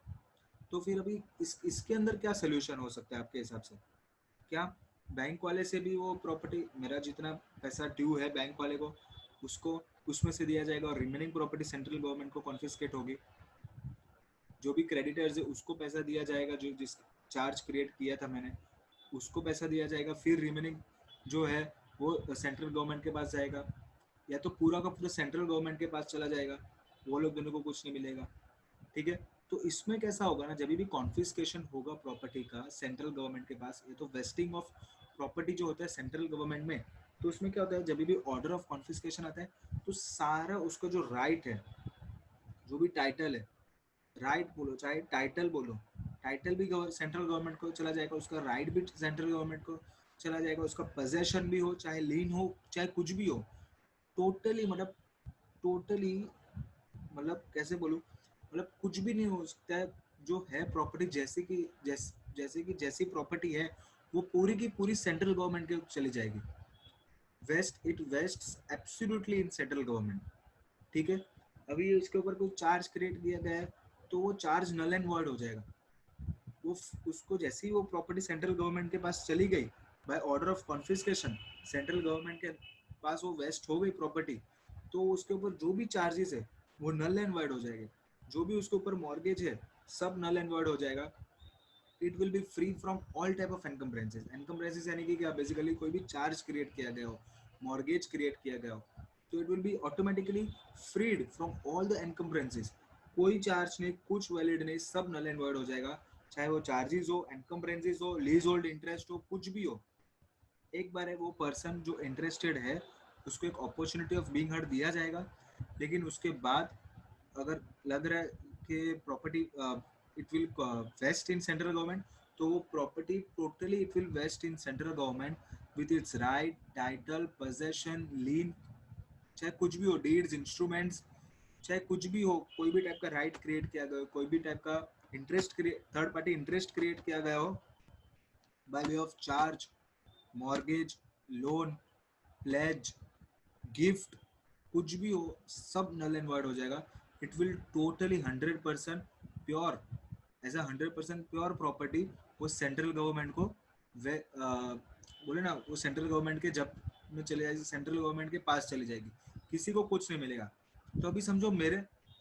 तो फिर अभी इसके अंदर क्या सोल्यूशन हो सकता है आपके हिसाब से? क्या बैंक वाले से भी वो प्रॉपर्टी, मेरा जितना पैसा ड्यू है बैंक वाले को, उसको उसमें से दिया जाएगा और रिमेनिंग प्रॉपर्टी सेंट्रल गवर्नमेंट को कॉन्फिस्केट होगी। जो भी क्रेडिटर्स है उसको पैसा दिया जाएगा, जो जिस चार्ज क्रिएट किया था मैंने उसको पैसा दिया जाएगा, फिर रिमेनिंग जो है वो सेंट्रल गवर्नमेंट के पास जाएगा, या तो पूरा का पूरा सेंट्रल गवर्नमेंट के पास चला जाएगा, वो लोग दोनों को कुछ नहीं मिलेगा। ठीक है, तो इसमें कैसा होगा ना, जब भी कॉन्फिस्केशन होगा प्रॉपर्टी का सेंट्रल गवर्नमेंट के पास, ये तो वेस्टिंग ऑफ प्रॉपर्टी जो होता है सेंट्रल गवर्नमेंट में, तो उसमें क्या होता है जब भी ऑर्डर ऑफ कॉन्फिस्केशन आता है, तो सारा उसका जो राइट है, जो भी टाइटल है, राइट बोलो चाहे टाइटल बोलो, टाइटल भी सेंट्रल गवर्नमेंट को चला जाएगा, उसका राइट भी सेंट्रल गवर्नमेंट को चला जाएगा, उसका पोजेशन भी हो चाहे लीन हो चाहे कुछ भी हो, टोटली मतलब टोटली मतलब कैसे बोलूँ, मतलब कुछ भी नहीं हो सकता है। जो है प्रॉपर्टी जैसे कि जैसी प्रॉपर्टी है वो पूरी की पूरी सेंट्रल गवर्नमेंट के चली जाएगी। It vest absolutely in central government. ठीक है, अभी इसके ऊपर कोई चार्ज क्रिएट किया गया है तो वो चार्ज नल एंड वर्ड हो जाएगा। वो उसको जैसे ही वो प्रॉपर्टी सेंट्रल गवर्नमेंट के पास चली गई by order of confiscation, central government के पास वो वेस्ट हो गई प्रॉपर्टी, तो उसके ऊपर जो भी चार्जेस है वो नल एंड वर्ड हो जाएंगे। जो भी उसके ऊपर मॉर्गेज है सब नल एंड वर्ड हो जाएगा। It will be free from all type of encumbrances. Encumbrances यानी कि क्या, बेसिकली कोई भी चार्ज क्रिएट किया गया हो, मॉर्गेज क्रिएट किया गया हो, तो it will be automatically freed from all the encumbrances. कोई चार्ज नहीं, कुछ वैलिड नहीं, सब नल एंड वर्ड हो जाएगा। चाहे वो चार्जेस हो, एनकम्ब्रेंसेस हो, लीज होल्ड इंटरेस्ट हो, कुछ भी हो। एक बार है वो पर्सन जो इंटरेस्टेड है उसको एक अपॉर्चुनिटी ऑफ बीइंग हर्ड दिया जाएगा, लेकिन उसके बाद अगर लग रहा है कि property it will vest in central government, तो वो property totally it will vest in central government with its right, title, possession, lien, चाहे कुछ भी हो, डीड्स, इंस्ट्रूमेंट्स, चाहे कुछ भी हो, कोई भी टाइप का राइट क्रिएट किया गया हो, कोई भी टाइप का थर्ड पार्टी इंटरेस्ट क्रिएट किया गया हो by way of charge, mortgage, loan, pledge, gift, कुछ भी हो, सब नल एंड वर्ड हो जाएगा। It will totally 100% pure, as a 100% pure property वो सेंट्रल गवर्नमेंट को बोले ना, वो सेंट्रल गवर्नमेंट के जब में चले जाएगी, सेंट्रल गवर्नमेंट के पास चली जाएगी, किसी को कुछ नहीं मिलेगा। तो अभी समझो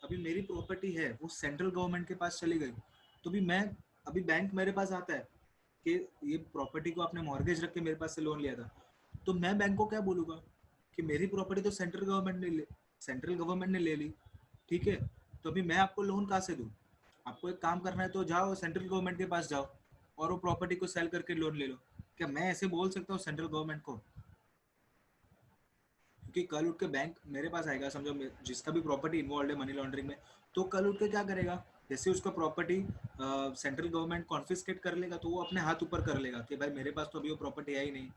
अभी मेरी प्रॉपर्टी है वो सेंट्रल गवर्नमेंट के पास चली गई, तो भी मैं, अभी बैंक मेरे पास आता है कि ये प्रॉपर्टी को आपने मॉर्गेज रख के मेरे पास से लोन लिया था, तो मैं बैंक को क्या बोलूँगा कि मेरी प्रॉपर्टी तो सेंट्रल गवर्नमेंट ने ले ली। ठीक है, तो अभी मैं आपको लोन कहाँ से दूँ? आपको एक काम करना है तो जाओ सेंट्रल गवर्नमेंट के पास जाओ और वो प्रॉपर्टी को सेल करके लोन ले लो। क्या मैं ऐसे बोल सकता हूँ सेंट्रल गवर्नमेंट को? क्योंकि कल उठ के बैंक मेरे पास आएगा, समझो जिसका भी प्रॉपर्टी इन्वॉल्व है मनी लॉन्ड्रिंग में, तो कल उठ के क्या करेगा, जैसे उसका प्रॉपर्टी सेंट्रल गवर्नमेंट कॉन्फिस्केट कर लेगा तो वो अपने हाथ ऊपर कर लेगा कि भाई मेरे पास तो अभी वो प्रॉपर्टी है ही नहीं,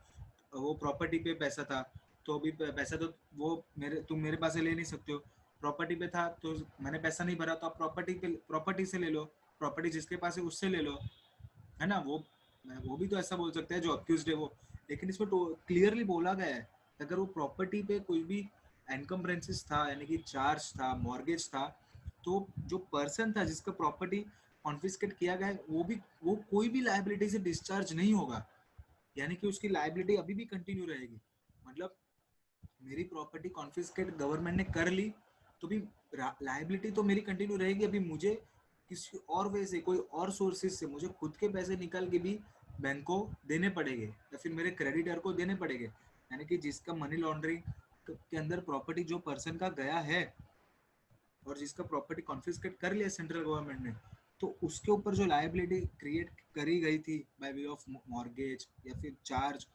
वो प्रॉपर्टी पे पैसा था, तो अभी पैसा तो वो तुम मेरे पास से ले नहीं सकते हो। प्रॉपर्टी पे था तो मैंने पैसा नहीं भरा, तो आप प्रॉपर्टी से ले लो, प्रॉपर्टी जिसके पास है उससे ले लो, है ना। वो भी तो ऐसा बोल सकते हैं जो अक्यूज्ड है वो। लेकिन इसमें तो क्लियरली बोला गया है अगर वो प्रॉपर्टी पे कोई भी एनकम्ब्रेंसेस था यानी कि चार्ज था, मॉर्गेज था, तो जो पर्सन था जिसका प्रॉपर्टी कॉन्फिस्केट किया गया है वो कोई भी लायबिलिटी से डिस्चार्ज नहीं होगा, यानी कि उसकी लायबिलिटी अभी भी कंटिन्यू रहेगी। मतलब मेरी प्रॉपर्टी कॉन्फिस्केट गवर्नमेंट ने कर ली, तो भी लाइबिलिटी तो मेरी कंटिन्यू रहेगी। अभी मुझे किसी और वे से, कोई और सोर्सेज से मुझे खुद के पैसे निकाल के भी बैंक को देने पड़ेंगे या फिर मेरे क्रेडिटर को देने पड़ेंगे। यानी कि जिसका मनी लॉन्ड्रिंग के अंदर प्रॉपर्टी जो पर्सन का गया है और जिसका प्रॉपर्टी कॉन्फिस्केट कर लिया सेंट्रल गवर्नमेंट ने, तो उसके ऊपर जो लायबिलिटी क्रिएट करी गई थी बाय वे ऑफ मॉर्गेज या फिर चार्ज,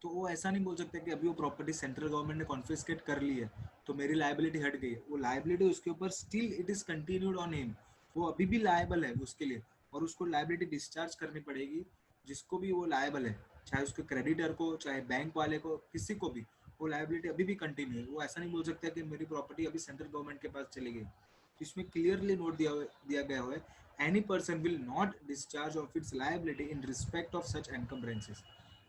तो वो ऐसा नहीं बोल सकते कि अभी वो प्रॉपर्टी सेंट्रल गवर्नमेंट ने कॉन्फिस्केट कर ली है तो मेरी लायबिलिटी हट गई है। वो लायबिलिटी उसके ऊपर still it is continued on him, वो अभी भी लायबल है उसके लिए, और उसको लायबिलिटी डिस्चार्ज करनी पड़ेगी जिसको भी वो लायबल है, चाहे उसके क्रेडिटर को, चाहे बैंक वाले को, किसी को भी। वो लायबिलिटी अभी भी कंटिन्यू है। वो ऐसा नहीं बोल सकता कि मेरी प्रॉपर्टी अभी सेंट्रल गवर्नमेंट के पास चली गई। इसमें क्लियरली नोट दिया गया हुआ है, any person will not discharge of its liability in respect of such encumbrances.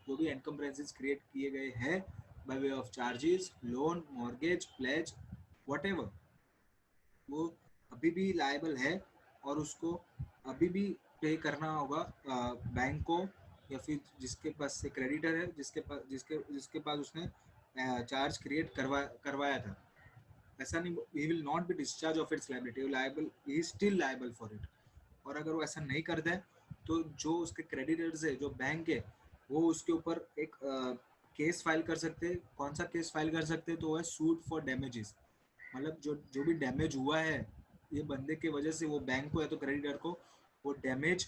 जो भी एनकम्बरेंसेस क्रिएट किए गए हैं by way of charges, loan, mortgage, pledge, whatever, वो अभी भी लायबल है और उसको अभी भी पे करना होगा बैंक को, या फिर जिसके पास से क्रेडिटर है, जिसके पास उसने चार्ज क्रिएट करवाया था। ऐसा नहीं, he will not be discharge of its liability, liable, he is still liable for it. और अगर वो ऐसा नहीं करता है तो जो उसके क्रेडिटर्स है, जो बैंक है, वो उसके ऊपर एक केस फाइल कर सकते हैं। कौन सा केस फाइल कर सकते हैं? तो वो है सूट फॉर डैमेजेस। मतलब जो जो भी डैमेज हुआ है ये बंदे के वजह से, वो बैंक को या तो क्रेडिटर को वो डैमेज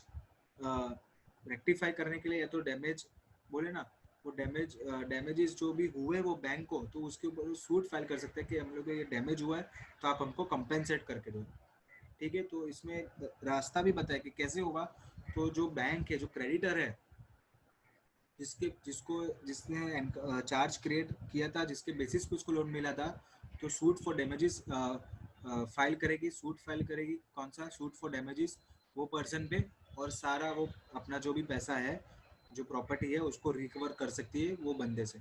रेक्टिफाई करने के लिए, या तो डैमेज बोले ना, वो डैमेजेस जो भी हुए वो बैंक को, तो उसके ऊपर सूट फाइल कर सकते हैं कि हम लोग को ये डैमेज हुआ है तो आप हमको कंपेंसेट करके दो। ठीक है, तो इसमें रास्ता भी बताया कि कैसे होगा। तो जो बैंक है, जो क्रेडिटर है, जिसने चार्ज क्रिएट किया था, जिसके बेसिस पे उसको लोन मिला था, तो सूट फॉर डैमेजेस फाइल करेगी। कौन सा सूट फॉर डैमेजेस? वो पर्सन पे, और सारा वो अपना जो भी पैसा है, जो प्रॉपर्टी है, उसको रिकवर कर सकती है वो बंदे से,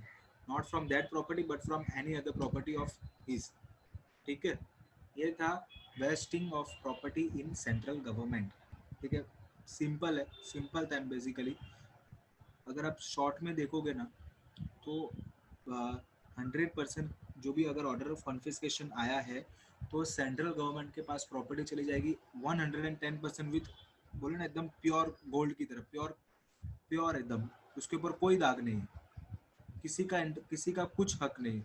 not from that property but from any other property of his. ठीक है, ये था wasting of property in central government. ठीक है, सिंपल है, सिंपल था बेसिकली। अगर आप शॉर्ट में देखोगे ना, तो 100% जो भी अगर ऑर्डर ऑफ कॉन्फिस्केशन आया है तो सेंट्रल गवर्नमेंट के पास प्रॉपर्टी चली जाएगी 110% विथ, बोले ना, एकदम प्योर गोल्ड की तरह, प्योर प्योर एकदम, उसके ऊपर कोई दाग नहीं है, किसी का कुछ हक नहीं,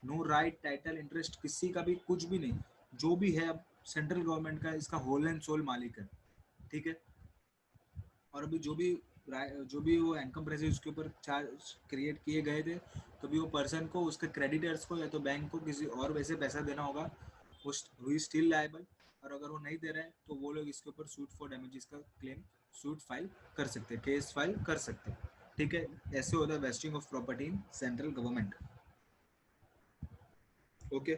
नो राइट, टाइटल, इंटरेस्ट, किसी का भी कुछ भी नहीं। जो भी है अब सेंट्रल गवर्नमेंट का इसका होल एंड सोल मालिक है। ठीक है, और अभी जो भी वो इनकम प्रेस उसके ऊपर चार्ज क्रिएट किए गए थे, तो भी वो पर्सन को, उसके क्रेडिटर्स को या तो बैंक को किसी और वैसे पैसा देना होगा, वो स्टिल लायबल। और अगर वो नहीं दे रहा है तो वो लोग इसके ऊपर सूट फॉर डैमेजेस का क्लेम, सूट फाइल कर सकते हैं, केस फाइल कर सकते हैं। ठीक है, ऐसे होता है vesting of property in central government. Okay,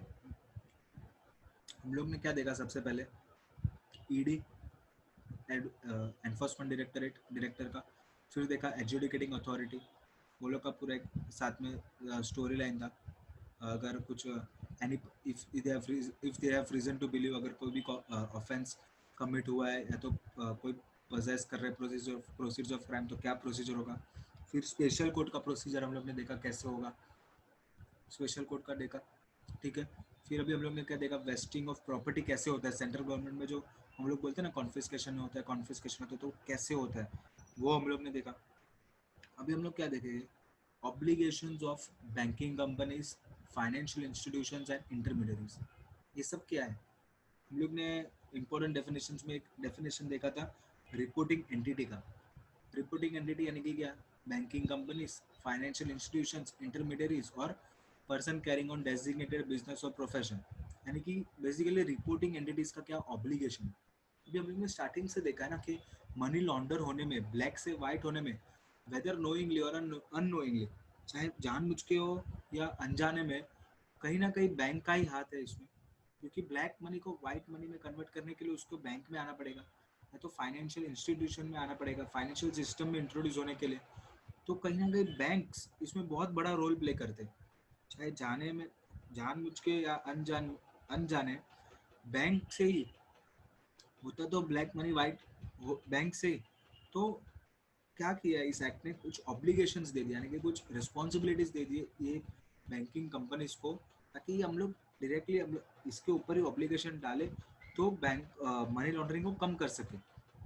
हम लोग ने क्या देखा सबसे पहले? ईडी, एनफोर्समेंट डायरेक्टर का। फिर देखा एजुकेटिंग अथॉरिटी, वो लोग का पूरा एक साथ में स्टोरी लाइन था। अगर कुछ any, if they have reason to believe, अगर कोई भी ऑफेंस कमिट हुआ है या तो कोई पोजेस कर रहे प्रोसीजर ऑफ क्राइम, तो क्या प्रोसीजर होगा। फिर स्पेशल कोर्ट का प्रोसीजर हम लोग ने देखा कैसे होगा, स्पेशल कोर्ट का देखा। ठीक है, फिर अभी हम लोग ने क्या देखा, वेस्टिंग ऑफ प्रॉपर्टी कैसे होता है सेंट्रल गवर्नमेंट में, जो हम लोग बोलते हैं ना कॉन्फिस्केशन होता है, कॉन्फिस्केशन होता है, तो कैसे होता है वो हम लोग ने देखा। अभी हम लोग क्या देखेंगे, obligations of banking companies, financial institutions and intermediaries. ये सब क्या है? हम लोग ने इंपॉर्टेंट डेफिनेशंस में एक डेफिनेशन देखा था रिपोर्टिंग एंटिटी का। रिपोर्टिंग एंटिटी यानी कि क्या? Banking companies, financial institutions, intermediaries और person carrying on designated business और प्रोफेशन। यानी कि बेसिकली रिपोर्टिंग एंटिटीज का क्या ऑब्लिगेशन। अभी हम लोग ने स्टार्टिंग से देखा है ना कि मनी लॉन्डर होने में, ब्लैक से वाइट होने में, वेदर नोइंगली और अननोइंगली, चाहे जानबूझ के हो या अनजाने में, कहीं ना कहीं बैंक का ही हाथ है इसमें। क्योंकि ब्लैक मनी को वाइट मनी में कन्वर्ट करने के लिए उसको बैंक में आना पड़ेगा, या तो फाइनेंशियल इंस्टीट्यूशन में आना पड़ेगा, फाइनेंशियल सिस्टम में इंट्रोड्यूस होने के लिए। तो कहीं ना कहीं बैंक्स इसमें बहुत बड़ा रोल प्ले करते हैं, चाहे जाने में, जानबूझ के या अनजाने, बैंक से ही होता तो ब्लैक मनी वाइट बैंक से ही। तो क्या किया इस एक्ट ने, कुछ ऑब्लिगेशंस दे दिया, यानी कि कुछ रिस्पॉन्सिबिलिटीज दे दी ये बैंकिंग कंपनीज को, ताकि हम लोग डायरेक्टली हम इसके ऊपर ही ऑब्लिगेशन डाले तो बैंक मनी लॉन्ड्रिंग को कम कर सके।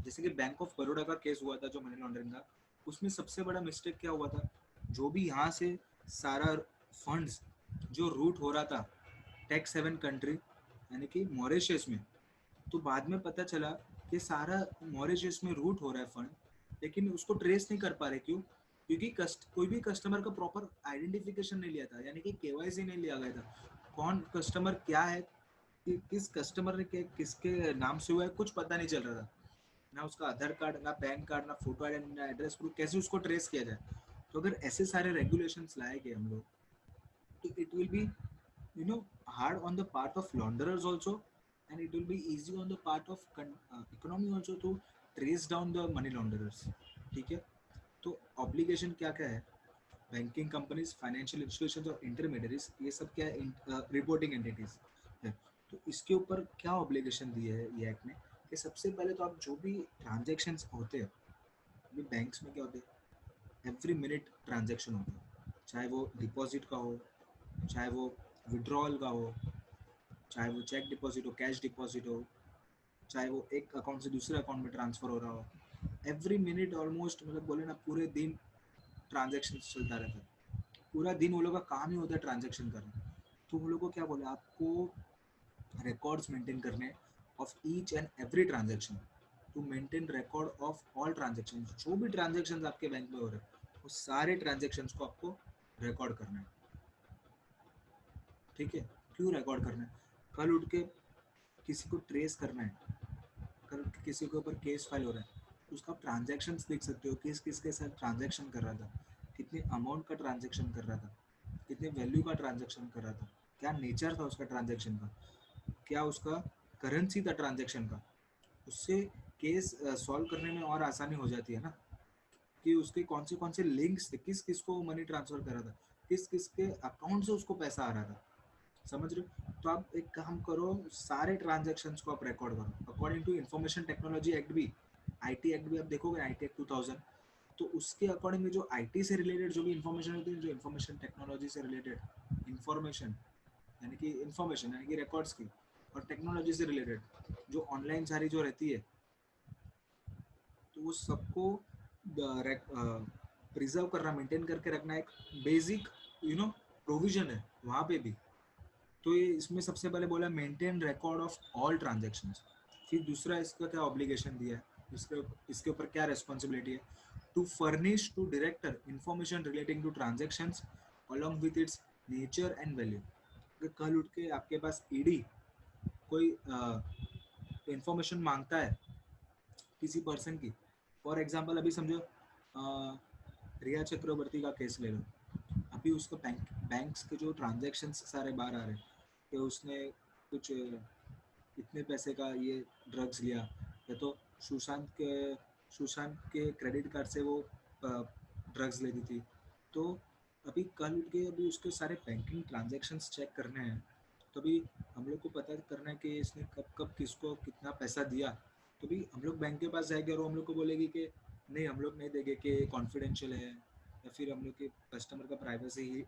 जैसे कि बैंक ऑफ बड़ौदा का केस हुआ था जो मनी लॉन्ड्रिंग का, उसमें सबसे बड़ा मिस्टेक क्या हुआ था, जो भी यहाँ से सारा फंड्स जो रूट हो रहा था टैक्स हेवन कंट्री यानी कि मॉरिशस में, तो बाद में पता चला कि सारा मॉरिशस में रूट हो रहा है फंड, लेकिन उसको ट्रेस नहीं कर पा रहे। क्यों? क्योंकि कोई भी कस्टमर का प्रॉपर आइडेंटिफिकेशन नहीं लिया था, यानी कि केवाईसी नहीं लिया गया था। कौन कस्टमर क्या है, कि किस कस्टमर ने किसके नाम से हुआ है, कुछ पता नहीं चल रहा था। ना उसका आधार कार्ड, ना पैन कार्ड, ना फोटो आइडेंटिटी, ना एड्रेस प्रूफ, कैसे उसको ट्रेस किया जाए। तो अगर ऐसे सारे रेगुलेशंस लाए गए हम लोग, तो it will B hard on the part of launderers also, and it will be easy on the part of economy also to trace down the money launderers। ठीक है, तो ऑब्लिगेशन क्या क्या है, बैंकिंग कंपनीज, फाइनेंशियल इंस्टीट्यूशंस और intermediaries, ये सब क्या है, रिपोर्टिंग एंटिटीज है। तो इसके ऊपर क्या ऑब्लिगेशन दी है ये एक्ट ने, कि सबसे पहले तो आप जो भी ट्रांजेक्शन्स होते हैं, अभी बैंक्स में क्या होते हैं, एवरी मिनट ट्रांजेक्शन होता है, चाहे वो डिपॉजिट का हो, चाहे वो विड्रॉल का हो, चाहे वो चेक डिपॉजिट हो, कैश डिपॉजिट हो, चाहे वो एक अकाउंट से दूसरे अकाउंट में ट्रांसफर हो रहा हो, एवरी मिनट ऑलमोस्ट, मतलब बोले ना पूरे दिन ट्रांजेक्शन चलता रहता है। पूरा दिन वो लोग का काम ही होता है ट्रांजेक्शन करना। तो वो लोग को क्या बोले, आपको रिकॉर्ड्स मेंटेन करने of each and every transaction, to maintain record of all transaction. जो भी ट्रांजेक्शन आपके बैंक में हो रहे हैं, वो सारे ट्रांजेक्शन को आपको रिकॉर्ड करना है। ठीक है, क्यों रिकॉर्ड करना है, कल उठ के किसी को ट्रेस करना है, कल किसी के ऊपर केस फाइल हो रहा है, तो उसका ट्रांजेक्शन देख सकते हो, किस किसके साथ ट्रांजेक्शन कर रहा था, कितने अमाउंट का ट्रांजेक्शन कर रहा था, कितने वैल्यू का ट्रांजेक्शन कर रहा था, क्या नेचर था उसका ट्रांजेक्शन का, क्या उसका करेंसी था ट्रांजेक्शन का। उससे केस सॉल्व करने में और आसानी हो जाती है ना, कि उसके कौन से लिंक्स थे, किस किस को मनी ट्रांसफर कर रहा था, किस किस के अकाउंट से उसको पैसा आ रहा था। समझ रहे हो? तो आप एक काम करो, सारे ट्रांजेक्शन्स को आप रिकॉर्ड करो according to information technology act भी, आईटी एक्ट भी आप देखोगे, आईटी एक्ट 2000, तो उसके अकॉर्डिंग में जो आईटी से रिलेटेड जो भी इंफॉर्मेशन होती है, जो इंफॉर्मेशन टेक्नोलॉजी से रिलेटेड इंफॉर्मेशन, यानी कि इंफॉर्मेशन यानी कि रिकॉर्ड्स की, और टेक्नोलॉजी से रिलेटेड जो ऑनलाइन सारी जो रहती है, तो वो सबको प्रिजर्व करना, मेंटेन करके रखना एक बेसिक प्रोविजन है वहाँ पे भी। तो ये इसमें सबसे पहले बोला maintain record of all transactions. फिर दूसरा इसका क्या ऑब्लिगेशन दिया है, इसके इसके ऊपर क्या रिस्पॉन्सिबिलिटी है, to furnish to director information relating to transactions along with its nature and value. अगर कल उठ के आपके पास ईडी कोई इंफॉर्मेशन मांगता है किसी पर्सन की, फॉर एग्जांपल अभी समझो रिया चक्रवर्ती का केस ले लो, अभी उसका बैंक्स के जो ट्रांजेक्शन्स सारे बाहर आ रहे हैं, कि उसने कुछ इतने पैसे का ये ड्रग्स लिया, या तो सुशांत के क्रेडिट कार्ड से वो ड्रग्स ले दी थी। तो अभी कल उठ के अभी उसके सारे बैंकिंग ट्रांजेक्शन्स चेक करने हैं, तो अभी हम लोग को पता करना है कि इसने कब कब किसको कितना पैसा दिया। तो भी हम लोग बैंक के पास जाएंगे और वो हम लोग को बोलेगी कि नहीं, हम लोग नहीं देंगे, कि कॉन्फिडेंशियल है, या फिर हम लोग के कस्टमर का प्राइवेसी ही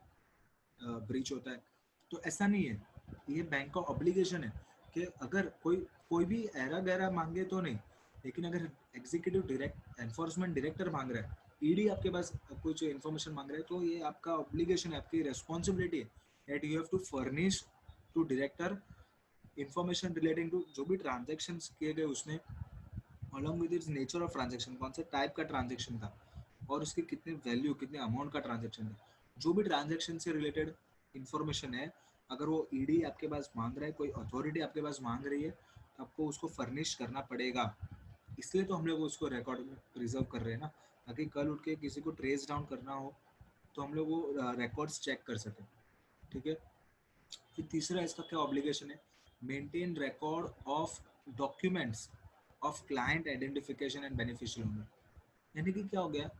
ब्रीच होता है। तो ऐसा नहीं है, ये बैंक का ऑब्लिगेशन है कि अगर कोई कोई भी ऐरा गैरा मांगे तो नहीं, लेकिन अगर एग्जीक्यूटिव डायरेक्ट एनफोर्समेंट डायरेक्टर मांग रहा है, ईडी आपके पास कुछ इन्फॉर्मेशन मांग रहा है, तो ये आपका ऑब्लिगेशन है, आपकी रेस्पॉन्सिबिलिटी है that you have to furnish to director information relating to जो भी ट्रांजेक्शन किए गए उसने, along with its nature of transaction, कौन से टाइप का ट्रांजेक्शन था, और उसके कितने वैल्यू, कितने अमाउंट का ट्रांजेक्शन था, जो भी ट्रांजेक्शन से रिलेटेड इंफॉर्मेशन है, अगर वो ईडी आपके पास मांग रहा है, कोई अथॉरिटी आपके पास मांग रही है, तो आपको उसको फर्निश करना पड़ेगा। इसलिए तो हम लोग उसको रिकॉर्ड में प्रिजर्व कर रहे हैं ना, ताकि कल उठ के किसी को ट्रेस डाउन करना हो तो हम लोग वो रिकॉर्ड्स चेक कर सकें। ठीक है, फिर तीसरा इसका क्या ऑब्लिगेशन है, maintain record of documents of client identification and beneficial owner. यानी कि क्या हो गया,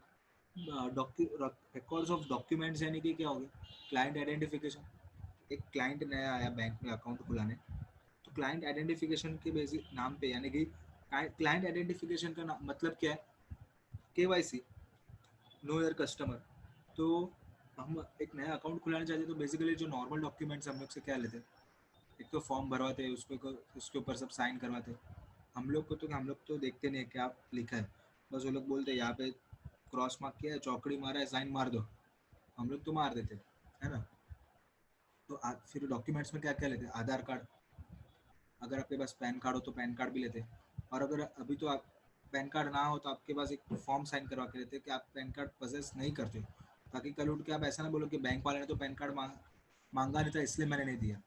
रिकॉर्ड्स ऑफ डॉक्यूमेंट्स, यानी कि क्या हो गया, क्लाइंट आइडेंटिफिकेशन। एक क्लाइंट नया आया बैंक में अकाउंट खुलाने, तो क्लाइंट आइडेंटिफिकेशन के बेसिक नाम पे, यानी कि क्लाइंट आइडेंटिफिकेशन का मतलब क्या है, केवाईसी, नो योर कस्टमर। तो हम एक नया अकाउंट खुलाना चाहते हैं, तो बेसिकली जो नॉर्मल डॉक्यूमेंट्स हम लोग से क्या लेते हैं, एक तो फॉर्म भरवाते, उसके ऊपर सब साइन करवाते। हम लोग तो देखते नहीं क्या लिखा है, बस वो लोग बोलते यहाँ पे क्रॉस मार्क किया है, चौकड़ी मारा है, साइन मार दो। हम लोग तो मार देते, है ना। तो फिर डॉक्यूमेंट्स में क्या क्या लेते, आधार कार्ड, अगर आपके पास पैन कार्ड हो तो पैन कार्ड भी लेते। और अगर अभी तो आप पैन कार्ड ना हो तो आपके पास एक फॉर्म साइन करवा के लेते कि आप पैन कार्ड पजेस नहीं करते, ताकि कल उठ के आप ऐसा ना बोलो कि बैंक वाले ने तो पैन कार्ड मांगा नहीं था इसलिए मैंने नहीं दिया।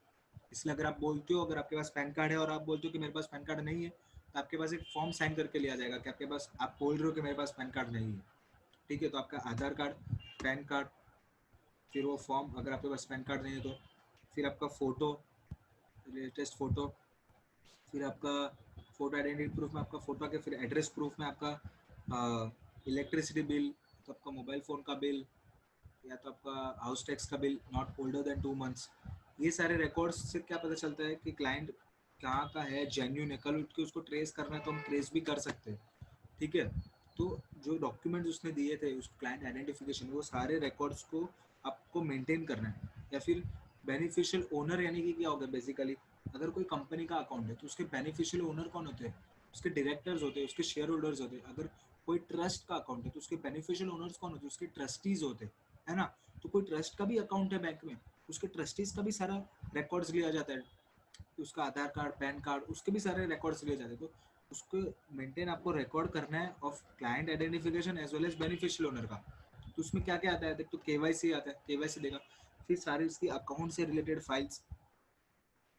इसलिए अगर आप बोलते हो, अगर आपके पास पैन कार्ड है और आप बोलते हो कि मेरे पास पैन कार्ड नहीं है, तो आपके पास एक फॉर्म साइन करके लिया जाएगा कि आपके पास, आप बोल रहे हो कि मेरे पास पैन कार्ड नहीं है। ठीक है, तो आपका आधार कार्ड, पैन कार्ड, फिर वो फॉर्म, अगर आपके पास पैन कार्ड नहीं है तो फिर आपका फ़ोटो, लेटेस्ट फ़ोटो, फिर आपका फ़ोटो आइडेंटिटी प्रूफ में आपका फ़ोटो के, फिर एड्रेस प्रूफ में आपका इलेक्ट्रिसिटी बिल, तो आपका मोबाइल फ़ोन का बिल, या तो आपका हाउस टैक्स का bill not older than 2 months. ये सारे रिकॉर्ड्स से क्या पता चलता है कि क्लाइंट कहाँ का है, जेन्यून है। कल उठ के उसको ट्रेस करना है तो हम ट्रेस भी कर सकते हैं। ठीक है, तो जो डॉक्यूमेंट्स उसने दिए थे, उस क्लाइंट आइडेंटिफिकेशन, वो सारे रिकॉर्ड्स को आपको मेंटेन करना है। या फिर बेनिफिशियल ओनर, यानी कि क्या होगा बेसिकली, अगर कोई कंपनी का अकाउंट है तो उसके बेनिफिशियल ओनर कौन होते हैं, उसके डायरेक्टर्स होते हैं, उसके शेयर होल्डर्स होते हैं। अगर कोई ट्रस्ट का अकाउंट है तो उसके बेनिफिशियल ओनर्स कौन होते हैं, उसके ट्रस्टीज होते हैं, है ना। तो कोई ट्रस्ट का भी अकाउंट है बैंक में, उसके ट्रस्टीज का भी सारा रिकॉर्ड्स लिया जाता है, उसका आधार कार्ड, पैन कार्ड, उसके भी सारे रिकॉर्ड्स लिए जाते हैं। तो उसको मेंटेन आपको रिकॉर्ड करना है of client identification as well as beneficial owner का। तो उसमें क्या क्या आता है, देख तो केवाईसी आता है, केवाईसी देगा, फिर सारी उसकी अकाउंट से रिलेटेड फाइल्स,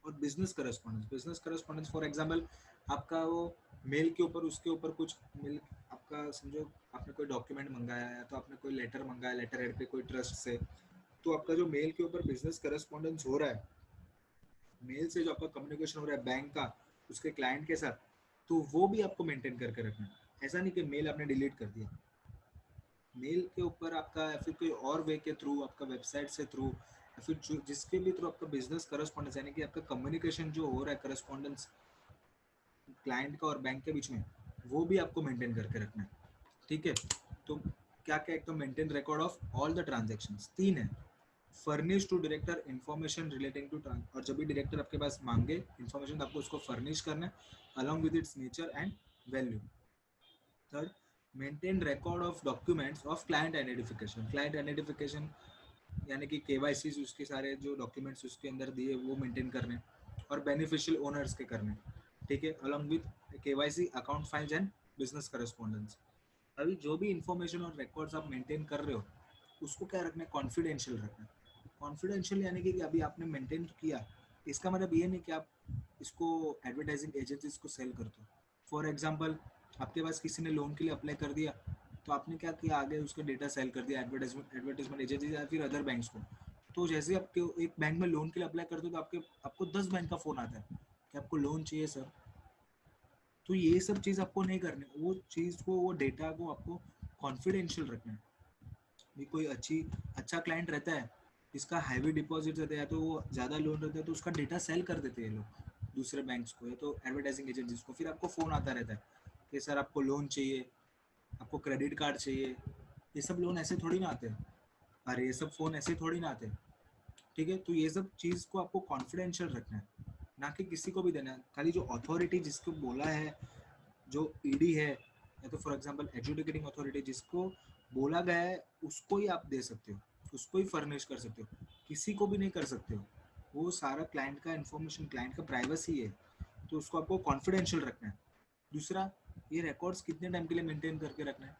और बिजनेस करस्पॉन्डेंस फॉर एग्जांपल, आपका वो मेल के ऊपर, उसके ऊपर कुछ मेल, आपका समझो आपने कोई डॉक्यूमेंट मंगाया है, तो आपने कोई लेटर मंगाया, लेटर हेड पे कोई ट्रस्ट से, तो आपका जो मेल के ऊपर बिजनेस करस्पॉन्डेंस हो रहा है, मेल से जो आपका कम्युनिकेशन हो रहा है बैंक का उसके क्लाइंट के साथ, तो वो भी आपको मेंटेन करके रखना है। ऐसा नहीं कि मेल आपने डिलीट कर दिया, मेल के ऊपर आपका, या फिर कोई और वे के थ्रू, आपका वेबसाइट से थ्रू, या फिर जो जिसके भी थ्रू आपका बिजनेस करस्पॉन्डेंस, यानी कि आपका कम्युनिकेशन जो हो रहा है, करस्पॉन्डेंस क्लाइंट का और बैंक के बीच में, वो भी आपको मेंटेन करके रखना है। ठीक है, तो क्या क्या, एक तो maintain record of all the transactions, 3 है। Furnish to director information relating to trans, और जब भी डायरेक्टर आपके पास मांगे इन्फॉर्मेशन, तो आपको उसको फर्निश करना है along with its nature and value. Third, maintain record of documents of client identification. Client identification यानी कि केवाईसी, उसके सारे जो डॉक्यूमेंट्स उसके अंदर दिए वो मेंटेन करने, और बेनिफिशियल ओनर्स के करने। ठीक है, along with KYC, account files and business correspondence. अभी जो भी इंफॉर्मेशन और रिकॉर्ड्स आप मेंटेन कर रहे हो, उसको क्या रखना है, कॉन्फिडेंशियल रखना है। कॉन्फिडेंशियल यानी कि अभी आपने मेंटेन किया, इसका मतलब ये नहीं कि आप इसको एडवर्टाइजिंग एजेंसीज को सेल करते हो। फॉर एग्जांपल, आपके पास किसी ने लोन के लिए अप्लाई कर दिया, तो आपने क्या किया, आगे उसका डेटा सेल कर दिया एडवर्टाइजमेंट एजेंसी या फिर अदर बैंक्स को। तो जैसे आपके एक बैंक में लोन के लिए अप्लाई करते हो, तो आपको 10 बैंक का फ़ोन आता है कि आपको लोन चाहिए सर। तो ये सब चीज़ आपको नहीं करनी, वो चीज़ को, वो डेटा को आपको कॉन्फिडेंशियल रखना है। भी कोई अच्छा क्लाइंट रहता है, इसका हैवी डिपॉजिट रहता है, या तो वो ज़्यादा लोन रहता है, तो उसका डेटा सेल कर देते हैं लोग दूसरे बैंक्स को, या तो एडवर्टाइजिंग एजेंसीज को। फिर आपको फ़ोन आता रहता है कि सर आपको लोन चाहिए, आपको क्रेडिट कार्ड चाहिए। ये सब लोन ऐसे थोड़ी ना आते हैं, अरे ये सब फ़ोन ऐसे थोड़ी ना आते हैं। ठीक है, तो ये सब चीज़ को आपको कॉन्फिडेंशियल रखना है, ना कि किसी को भी देना है। खाली जो अथॉरिटी जिसको बोला है, जो ईडी है, या तो फॉर एग्जांपल एजुकेटिंग अथॉरिटी जिसको बोला गया है, उसको ही आप दे सकते हो, उसको ही फर्निश कर सकते हो, किसी को भी नहीं कर सकते हो। वो सारा क्लाइंट का इंफॉर्मेशन, क्लाइंट का प्राइवेसी है, तो उसको आपको कॉन्फिडेंशियल रखना है। दूसरा, ये रिकॉर्ड्स कितने टाइम के लिए मेंटेन करके रखना है,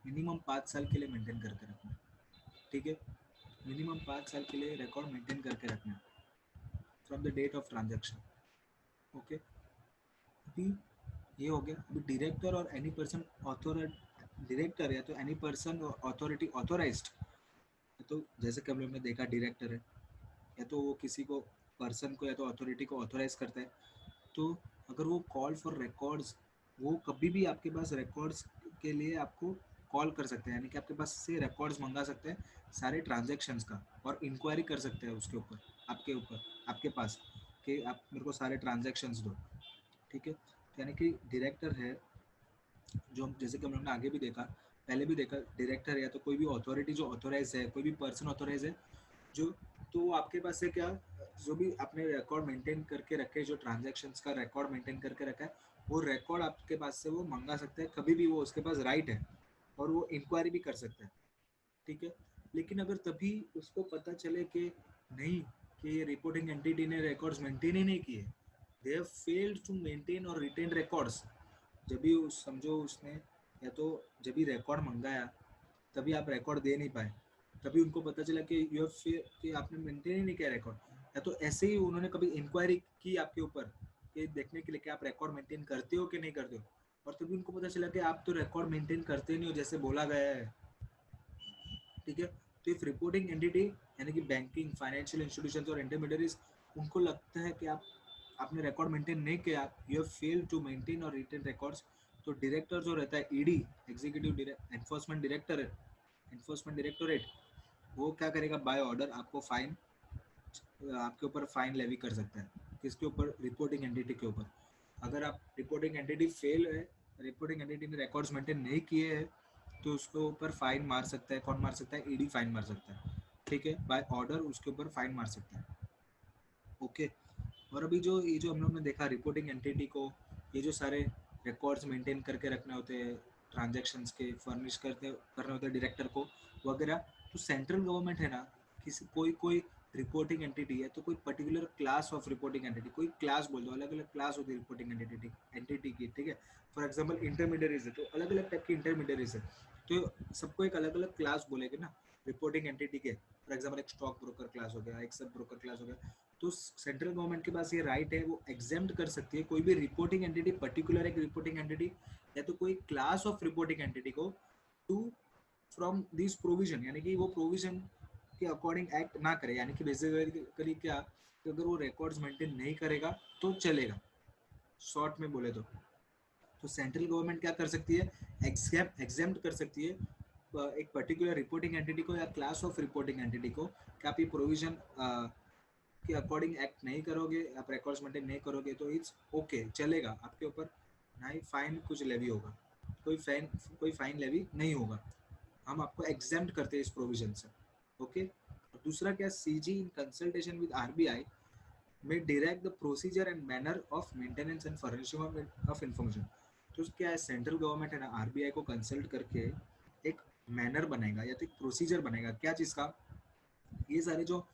मिनिमम 5 साल के लिए मेंटेन करके रखना है। ठीक है, मिनिमम 5 साल के लिए रिकॉर्ड मेंटेन करके रखना है from the date of transaction. Okay, अभी ये हो गया। अभी डायरेक्टर और एनी पर्सन ऑथोराइज, डायरेक्टर या तो एनी पर्सन अथॉरिटी ऑथोराइज्ड, या तो जैसे कि हम लोग ने देखा डायरेक्टर है, या तो वो किसी को, पर्सन को या तो अथॉरिटी को ऑथोराइज करता है। तो अगर वो कॉल फॉर रिकॉर्ड्स, वो कभी भी आपके पास रिकॉर्ड्स के लिए आपको कॉल कर सकते हैं, यानी कि आपके पास से रिकॉर्ड्स मंगा सकते हैं सारे ट्रांजेक्शन्स का, और इंक्वायरी कर सकते हैं उसके ऊपर, आपके पास, कि आप मेरे को सारे ट्रांजेक्शन्स दो। ठीक है, यानी कि डायरेक्टर है, जो जैसे कि हम लोग ने आगे भी देखा, पहले भी देखा, डायरेक्टर या तो कोई भी अथॉरिटी जो ऑथोराइज है, कोई भी पर्सन ऑथोराइज है, जो तो आपके पास से क्या, जो भी आपने रिकॉर्ड मेंटेन करके रखे, जो ट्रांजैक्शंस का रिकॉर्ड मेंटेन करके रखा है, वो रिकॉर्ड आपके पास से वो मंगा सकता है कभी भी, वो उसके पास राइट है, और वो इंक्वायरी भी कर सकता है, ठीक है। लेकिन अगर तभी उसको पता चले कि नहीं, कि ये रिपोर्टिंग एंटिटी ने रिकॉर्ड्स मेंटेन ही नहीं किए, they have failed to maintain और रिटेन रिकॉर्ड्स, जब भी उस समझो उसने, या तो जब भी रिकॉर्ड मंगाया तभी आप रिकॉर्ड दे नहीं पाए, तभी उनको पता चला कि यू हैव, कि आपने मेंटेन ही नहीं किया रिकॉर्ड, या तो ऐसे ही उन्होंने कभी इंक्वायरी की आपके ऊपर कि देखने के लिए कि आप रिकॉर्ड मेंटेन करते हो कि नहीं करते हो, और तभी उनको पता चला कि आप तो रिकॉर्ड मेंटेन करते नहीं हो जैसे बोला गया है, ठीक है। तो इफ रिपोर्टिंग एंटिटी यानी कि बैंकिंग, फाइनेंशियल इंस्टीट्यूशंस और इंटरमीडियरीज, उनको लगता है कि आपने रिकॉर्ड मेंटेन नहीं किया, you have failed to maintain और रिटेन रिकॉर्ड्स, तो डायरेक्टर जो रहता है, ED, executive enforcement director, enforcement directorate, वो क्या करेगा, बाय ऑर्डर आपको फाइन, आपके ऊपर फाइन लेवी कर सकता है, किसके ऊपर, रिपोर्टिंग एंटिटी के ऊपर। अगर आप रिपोर्टिंग एंटिटी फेल है, रिपोर्टिंग एंटिटी ने रिकॉर्ड्स मेंटेन नहीं किए हैं, तो उसके ऊपर फाइन मार सकता है, कौन मार सकता है, ईडी फाइन मार सकता है, ठीक है, बाय ऑर्डर उसके ऊपर फाइन मार सकता है, ओके। और अभी जो ये जो हम लोग ने देखा रिपोर्टिंग एंटिटी को, ये जो सारे रिकॉर्ड्स मेंटेन करके रखने होते हैं, ट्रांजैक्शंस के फर्निश करने होते हैं डायरेक्टर को वगैरह, तो सेंट्रल गवर्नमेंट है ना, किसी कोई कोई रिपोर्टिंग एंटिटी है तो कोई particular class of reporting entity, कोई क्लास बोल दो, अलग अलग क्लास होती है रिपोर्टिंग एंटिटी की, ठीक है। फॉर एग्जाम्पल इंटरमीडियरीज है तो अलग अलग टाइप की इंटरमीडियरीज है, तो सबको एक अलग अलग क्लास बोलेगे ना रिपोर्टिंग एंटिटी के। फॉर एग्जाम्पल एक स्टॉक ब्रोकर क्लास हो गया, एक सब ब्रोकर क्लास हो गया, तो सेंट्रल गवर्नमेंट के पास ये राइट है, वो एग्जेम्प्ट कर सकती है कोई भी रिपोर्टिंग एंटिटी, पर्टिकुलर एक रिपोर्टिंग एंटिटी या तो कोई क्लास ऑफ रिपोर्टिंग एंटिटी को, टू फ्रॉम दिस प्रोविजन, यानी कि वो प्रोविजन के अकॉर्डिंग एक्ट ना करे, यानी कि बेसिकली क्या, कि अगर वो रिकॉर्ड्स मेंटेन नहीं करेगा तो चलेगा, शॉर्ट में बोले तो सेंट्रल गवर्नमेंट क्या कर सकती है, एग्जेम्प्ट कर सकती है एक पर्टिकुलर रिपोर्टिंग एंटिटी को या क्लास ऑफ रिपोर्टिंग एंटिटी को, कि आप ये प्रोविजन के अकॉर्डिंग एक्ट नहीं करोगे, आप रिकॉर्ड्स मेंटेन नहीं करोगे, तो इट्स ओके, चलेगा आपके ऊपर, ना ही फाइन कुछ लेवी होगा, कोई फाइन लेवी नहीं होगा, हम आपको एग्जेम्प्ट करते हैं इस प्रोविजन से, ओके। दूसरा क्या, CG in consultation with RBI may direct the procedure and manner of maintenance and furnishing of information. तो क्या है, सेंट्रल गवर्नमेंट है ना, आरबीआई को कंसल्ट करके एक मैनर बनाएगा या तो एक प्रोसीजर बनेगा, क्या चीज़ का, ये सारे जो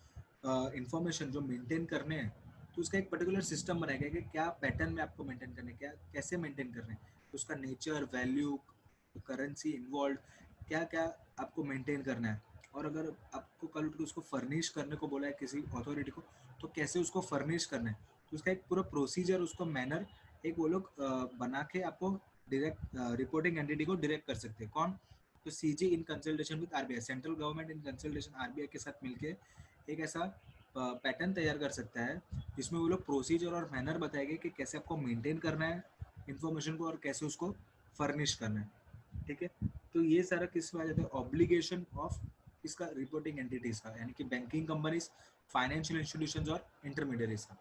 इंफॉर्मेशन जो मेंटेन करने हैं, तो उसका एक पर्टिकुलर सिस्टम बनाएगा कि क्या पैटर्न में आपको मेंटेन करने, क्या कैसे मेंटेन करने, तो उसका नेचर, वैल्यू, करेंसी इन्वॉल्व, क्या क्या आपको मेंटेन करना है, और अगर आपको कल उसको फर्निश करने को बोला है किसी अथॉरिटी को, तो कैसे उसको फर्निश करना है, तो उसका एक पूरा प्रोसीजर, उसका मैनर एक वो लोग बना के आपको डायरेक्ट रिपोर्टिंग एंटिटी को डायरेक्ट कर सकते हैं, कौन, तो CG in consultation with RBI, central government in consultation RBI के साथ मिलके एक ऐसा पैटर्न तैयार कर सकता है जिसमें वो लोग प्रोसीजर और मैनर बताएंगे कि कैसे आपको मेंटेन करना है इंफॉर्मेशन को और कैसे उसको फर्निश करना है, ठीक है। तो ये सारा किस में आ जाता है, ऑब्लिगेशन ऑफ इसका रिपोर्टिंग एंटिटीज का, यानी कि बैंकिंग कंपनीज, फाइनेंशियल इंस्टीट्यूशंस और इंटरमीडियरीज का,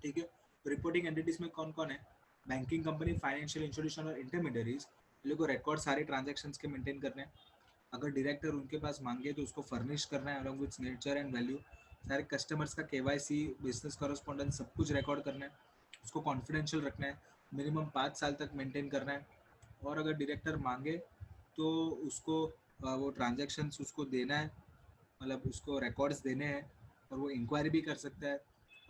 ठीक है। तो रिपोर्टिंग एंटिटीज में कौन कौन है, बैंकिंग कंपनी, फाइनेंशियल इंस्टीट्यूशन और इंटरमीडियरीज, इन लोगों को रिकॉर्ड सारे ट्रांजेक्शन्स के मेंटेन करने हैं, अगर डायरेक्टर उनके पास मांगे तो उसको फर्निश करना है along with nature and value, सारे कस्टमर्स का केवाईसी, बिजनेस कॉरेस्पॉन्डेंस सब कुछ रिकॉर्ड करना है, उसको कॉन्फिडेंशियल रखना है, मिनिमम 5 साल तक मेंटेन करना है, और अगर डायरेक्टर मांगे तो उसको वो ट्रांजेक्शन्स उसको देना है, मतलब उसको रिकॉर्ड्स देने हैं, और वो इंक्वायरी भी कर सकता है,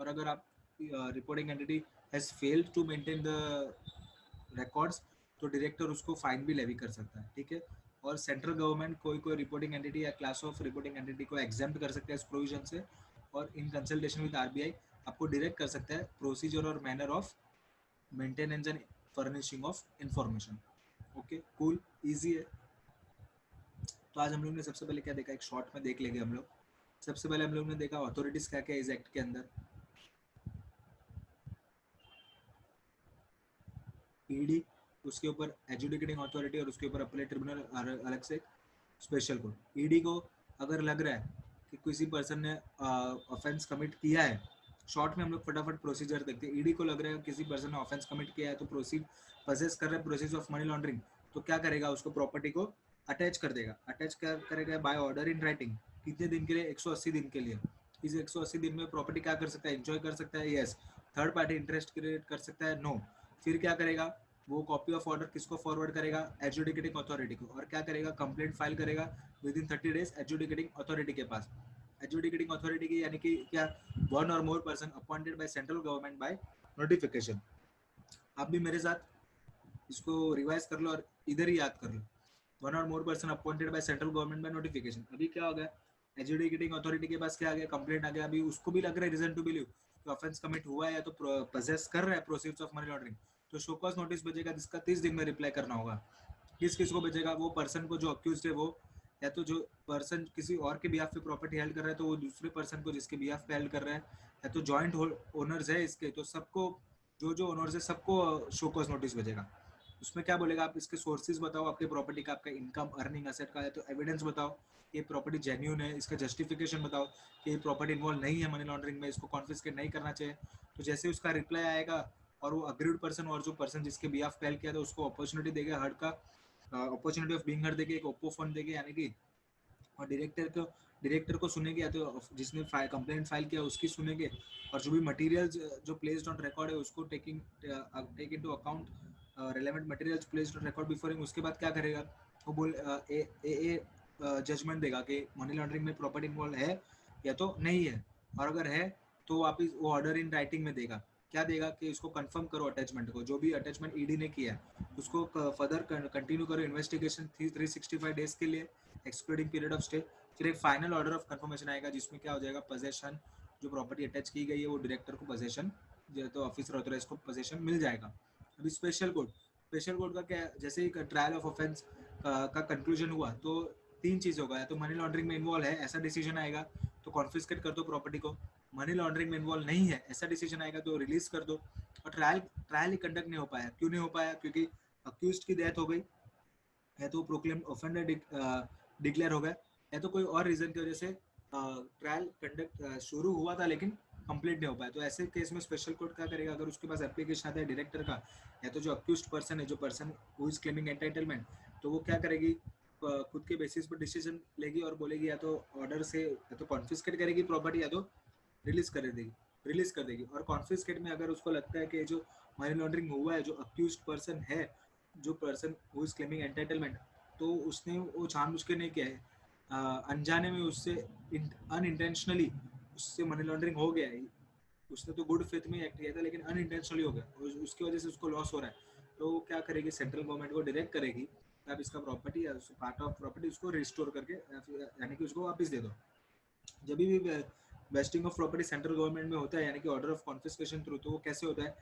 और अगर आप reporting entity has failed to maintain the records, तो डायरेक्टर उसको फाइन भी लेवी कर सकता है, ठीक है। और सेंट्रल गवर्नमेंट कोई कोई रिपोर्टिंग एंटिटी या क्लास ऑफ रिपोर्टिंग एंटिटी को एग्जाम्प्ट कर सकता है इस प्रोविजन से, और इन कंसल्टेशन विद आरबीआई आपको डायरेक्ट कर सकता है प्रोसीजर और manner of maintenance and furnishing of information, okay, cool, easy है। तो आज हम लोग ने सबसे पहले क्या देखा, एक शॉर्ट में देख लेंगे हम लोग। सबसे पहले हम लोग ने देखा अथॉरिटीज क्या क्या इस एक्ट के अंदर, ईडी, उसके ऊपर एजुकेटिंग अथॉरिटी, और उसके ऊपर अपीलेट ट्रिब्यूनल अलग से स्पेशल कोर्ट। ईडी को अगर लग रहा है कि किसी पर्सन ने ऑफेंस कमिट किया है, शॉर्ट में हम लोग फटाफट प्रोसीजर देखते हैं, ईडी को लग रहा है किसी पर्सन ने ऑफेंस कमिट किया है तो प्रोसेस कर रहा है प्रोसेस ऑफ मनी लॉन्ड्रिंग, तो क्या करेगा, उसको प्रॉपर्टी को अटैच कर देगा, अटैच करेगा बाय ऑर्डर इन राइटिंग, कितने दिन के लिए? 180 दिन के लिए। इस 180 दिन में प्रॉपर्टी क्या कर सकता है? एंजॉय कर सकता है, yes. Third party interest create कर सकता है, नो। फिर क्या करेगा वो? कॉपी ऑफ ऑर्डर किसको फॉरवर्ड करेगा? एडजुडिकेटिंग अथॉरिटी को। और क्या करेगा? कंप्लेंट फाइल करेगा with in 30 days adjudicating authority के पास। एडजुडिकेटिंग अथॉरिटी की यानी कि क्या? One or more person appointed by central government by notification. आप भी मेरे साथ इसको रिवाइज कर लो और इधर ही याद कर लो। One or more person appointed by central government by notification. अभी क्या हो गया? एडजुडिकेटिंग अथॉरिटी के पास क्या आ गया? कंप्लेंट आ गया। अभी उसको भी लग रहा है रीजन टू बिलीव कि ऑफेंस कमिट हुआ है या तो पोजेस कर रहा है प्रोसीड्स ऑफ मनी लॉन्ड्रिंग, तो शो कॉज नोटिस भेजेगा जिसका 30 दिन में रिप्लाई करना होगा। किस किस को भेजेगा? वो पर्सन को जो अक्यूज है वो, या तो जो पर्सन किसी और के बिहाफ पे प्रॉपर्टी हेल्ड कर रहा है तो वो दूसरे पर्सन को जिसके बिहाफ पे हेल्ड कर रहा है, या तो जॉइंट ओनर्स है इसके, तो सबको जो जो ओनर्स है सबको शो कॉज नोटिस भेजेगा। उसमें क्या बोलेगा? आप इसके सोर्सेज बताओ आपके प्रॉपर्टी का, आपका इनकम अर्निंग असेट का है तो एविडेंस बताओ कि प्रॉपर्टी जेन्यून है, इसका जस्टिफिकेशन बताओ कि ये प्रॉपर्टी इन्वॉल्व नहीं है मनी लॉन्ड्रिंग में, इसको कॉन्फिस्केट नहीं करना चाहिए। तो जैसे उसका रिप्लाई आएगा और वो अग्रीड पर्सन और जो पर्सन जिसके बिहाफ फेल किया था उसको अपॉर्चुनिटी देगा हर्ड का, अपॉर्चुनिटी ऑफ बीइंग हर्ड देगी, एक ओप्पो फंड देगी यानी कि, और डायरेक्टर को सुनेंगे या तो जिसने कंप्लेंट फाइल किया उसकी सुनेंगे, और जो भी मटेरियल्स जो प्लेस्ड ऑन रिकॉर्ड है उसको take into account, relevant materials placed on record before him. उसके बाद क्या करेगा वो? जजमेंट देगा कि मनी लॉन्ड्रिंग में प्रॉपर्टी इन्वॉल्व है या तो नहीं है, और अगर है तो वापिस वो ऑर्डर इन राइटिंग में देगा। क्या देगा कि इसको कंफर्म करो अटैचमेंट को, जो भी अटैचमेंट ईडी ने किया है उसको फर्दर कंटिन्यू करो इन्वेस्टिगेशन 365 डेज के लिए एक्सक्लूडिंग पीरियड ऑफ स्टे। फिर एक फाइनल ऑर्डर ऑफ कंफर्मेशन आएगा जिसमें क्या हो जाएगा? पोजेशन, जो प्रॉपर्टी अटैच की गई है वो डायरेक्टर को पोजेशन, तो ऑफिसर ऑथराइज को पोजेशन मिल जाएगा। अभी स्पेशल कोर्ट का क्या? जैसे ही ट्रायल ऑफ ऑफेंस का कंक्लूजन हुआ तो तीन चीज होगा, या तो मनी लॉन्ड्रिंग में इन्वॉल्व है ऐसा डिसीजन आएगा तो कॉन्फिस्केट कर दो प्रॉपर्टी को, मनी लॉन्ड्रिंग में इन्वॉल्व नहीं है ऐसा डिसीजन आएगा तो रिलीज कर दो। और ट्रायल ही कंडक्ट नहीं हो पाया। क्यों नहीं हो पाया? क्योंकि अक्यूज की डेथ हो गई, या तो प्रोक्लेम ऑफेंडर डिक्लेयर हो गया, या तो कोई और रीजन की वजह से ट्रायल कंडक्ट शुरू हुआ था लेकिन कंप्लीट नहीं हो पाया। तो ऐसे केस में स्पेशल कोर्ट क्या करेगा? अगर उसके पास एप्लीकेशन आता है डायरेक्टर का, या तो जो अक्यूज्ड पर्सन है, जो person who is claiming entitlement, तो वो क्या करेगी? खुद के बेसिस पर डिसीजन लेगी और बोलेगी या तो ऑर्डर से या तो कॉन्फिस्केट करेगी प्रॉपर्टी, या तो रिलीज कर देगी। और कॉन्फिस्केट में अगर उसको लगता है कि जो मनी लॉन्ड्रिंग हुआ है, जो अक्यूज्ड पर्सन है, जो person who is claiming entitlement, तो उसने वो जानबूझ के नहीं किया है, अनजाने में उससे अनइंटेंशनली उससे मनी लॉन्ड्रिंग हो गया है। उसने तो गुड फेथ में एक्ट किया था लेकिन अनइंटेंशनली हो गया, उसकी वजह से उसको लॉस हो रहा है। तो वो क्या करेगी? सेंट्रल गवर्नमेंट को डायरेक्ट करेगी आप इसका प्रॉपर्टी या पार्ट ऑफ प्रॉपर्टी उसको रिस्टोर करके यानी कि उसको वापस दे दो। जब भी wasting of property central government में होता है यानी कि ऑर्डर ऑफ कॉन्फिस्केशन थ्रू, तो वो कैसे होता है?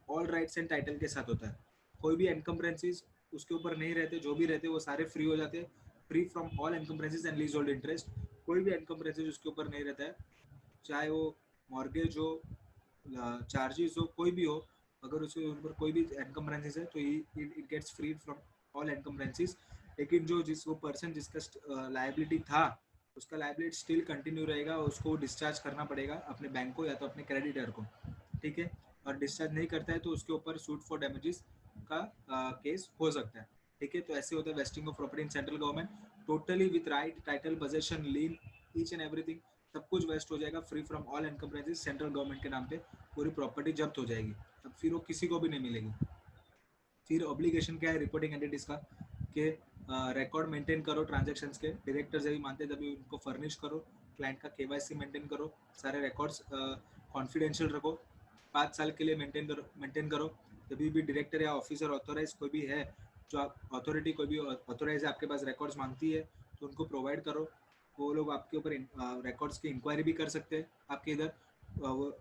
ऑल राइट्स एंड टाइटल के साथ होता है। कोई भी एनकम्बरेंसेस उसके ऊपर नहीं रहते, जो भी रहते वो सारे फ्री हो जाते हैं, free from all encumbrances and leasehold interest. कोई भी एनकम्बरेंसेस उसके ऊपर नहीं रहता है, चाहे वो मॉर्गेज हो, चार्जेस हो, कोई भी हो। अगर उसके ऊपर कोई भी एनकम्बरेंसेस है तो it gets free from all encumbrances. लेकिन जो वो पर्सन जिसका लायबिलिटी था उसका लायबिलिटी स्टिल कंटिन्यू रहेगा, उसको डिस्चार्ज करना पड़ेगा अपने बैंक को या तो अपने क्रेडिटर को, ठीक है। और डिस्चार्ज नहीं करता है तो उसके ऊपर सूट फॉर डैमेजेस का केस हो सकता है, ठीक है। तो ऐसे होता है vesting of property in central government, totally with right, title, possession, lien, each and everything, सब कुछ वेस्ट हो जाएगा, free from all encumbrances. Central government के नाम पे पूरी प्रॉपर्टी जब्त हो जाएगी, अब फिर वो किसी को भी नहीं मिलेगी। फिर ऑब्लिगेशन क्या है रिपोर्टिंग एंटिटीज का? कि रिकॉर्ड मेंटेन करो ट्रांजैक्शंस के, डायरेक्टर जब भी मानते तभी उनको फर्निश करो, क्लाइंट का केवाईसी मेंटेन करो, सारे रिकॉर्ड्स कॉन्फिडेंशियल रखो, 5 साल के लिए मेंटेन करो। जब भी डायरेक्टर या ऑफिसर ऑथोराइज कोई भी है, जो आप अथॉरिटी कोई भी ऑथोराइज है आपके पास रिकॉर्ड्स मांगती है तो उनको प्रोवाइड करो। वो लोग आपके ऊपर रिकॉर्ड्स की इंक्वायरी भी कर सकते हैं आपके इधर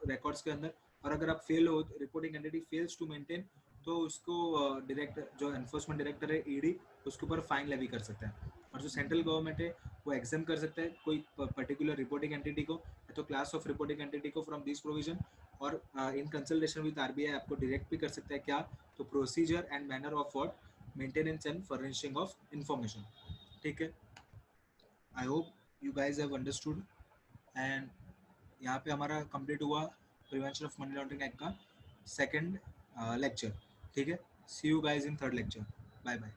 रिकॉर्ड्स के अंदर। और अगर आप फेल हो, reporting entity fails to maintain, तो उसको डायरेक्टर जो एनफोर्समेंट डायरेक्टर है ईडी, उसके ऊपर फाइन लेवी कर सकता है। और जो सेंट्रल गवर्नमेंट है वो एग्जाम कर सकता है कोई पर्टिकुलर रिपोर्टिंग एंटिटी को या तो क्लास ऑफ रिपोर्टिंग एंटिटी को फ्रॉम दिस प्रोविजन, और इन कंसल्टेशन विद आरबीआई आपको डायरेक्ट भी कर सकता है। क्या? तो procedure and manner of what maintenance and furnishing of information, ठीक है। I hope you guys have understood. And यहाँ पे हमारा कंप्लीट हुआ prevention of money laundering act का सेकंड लेक्चर, ठीक है। See you guys in third lecture, bye bye.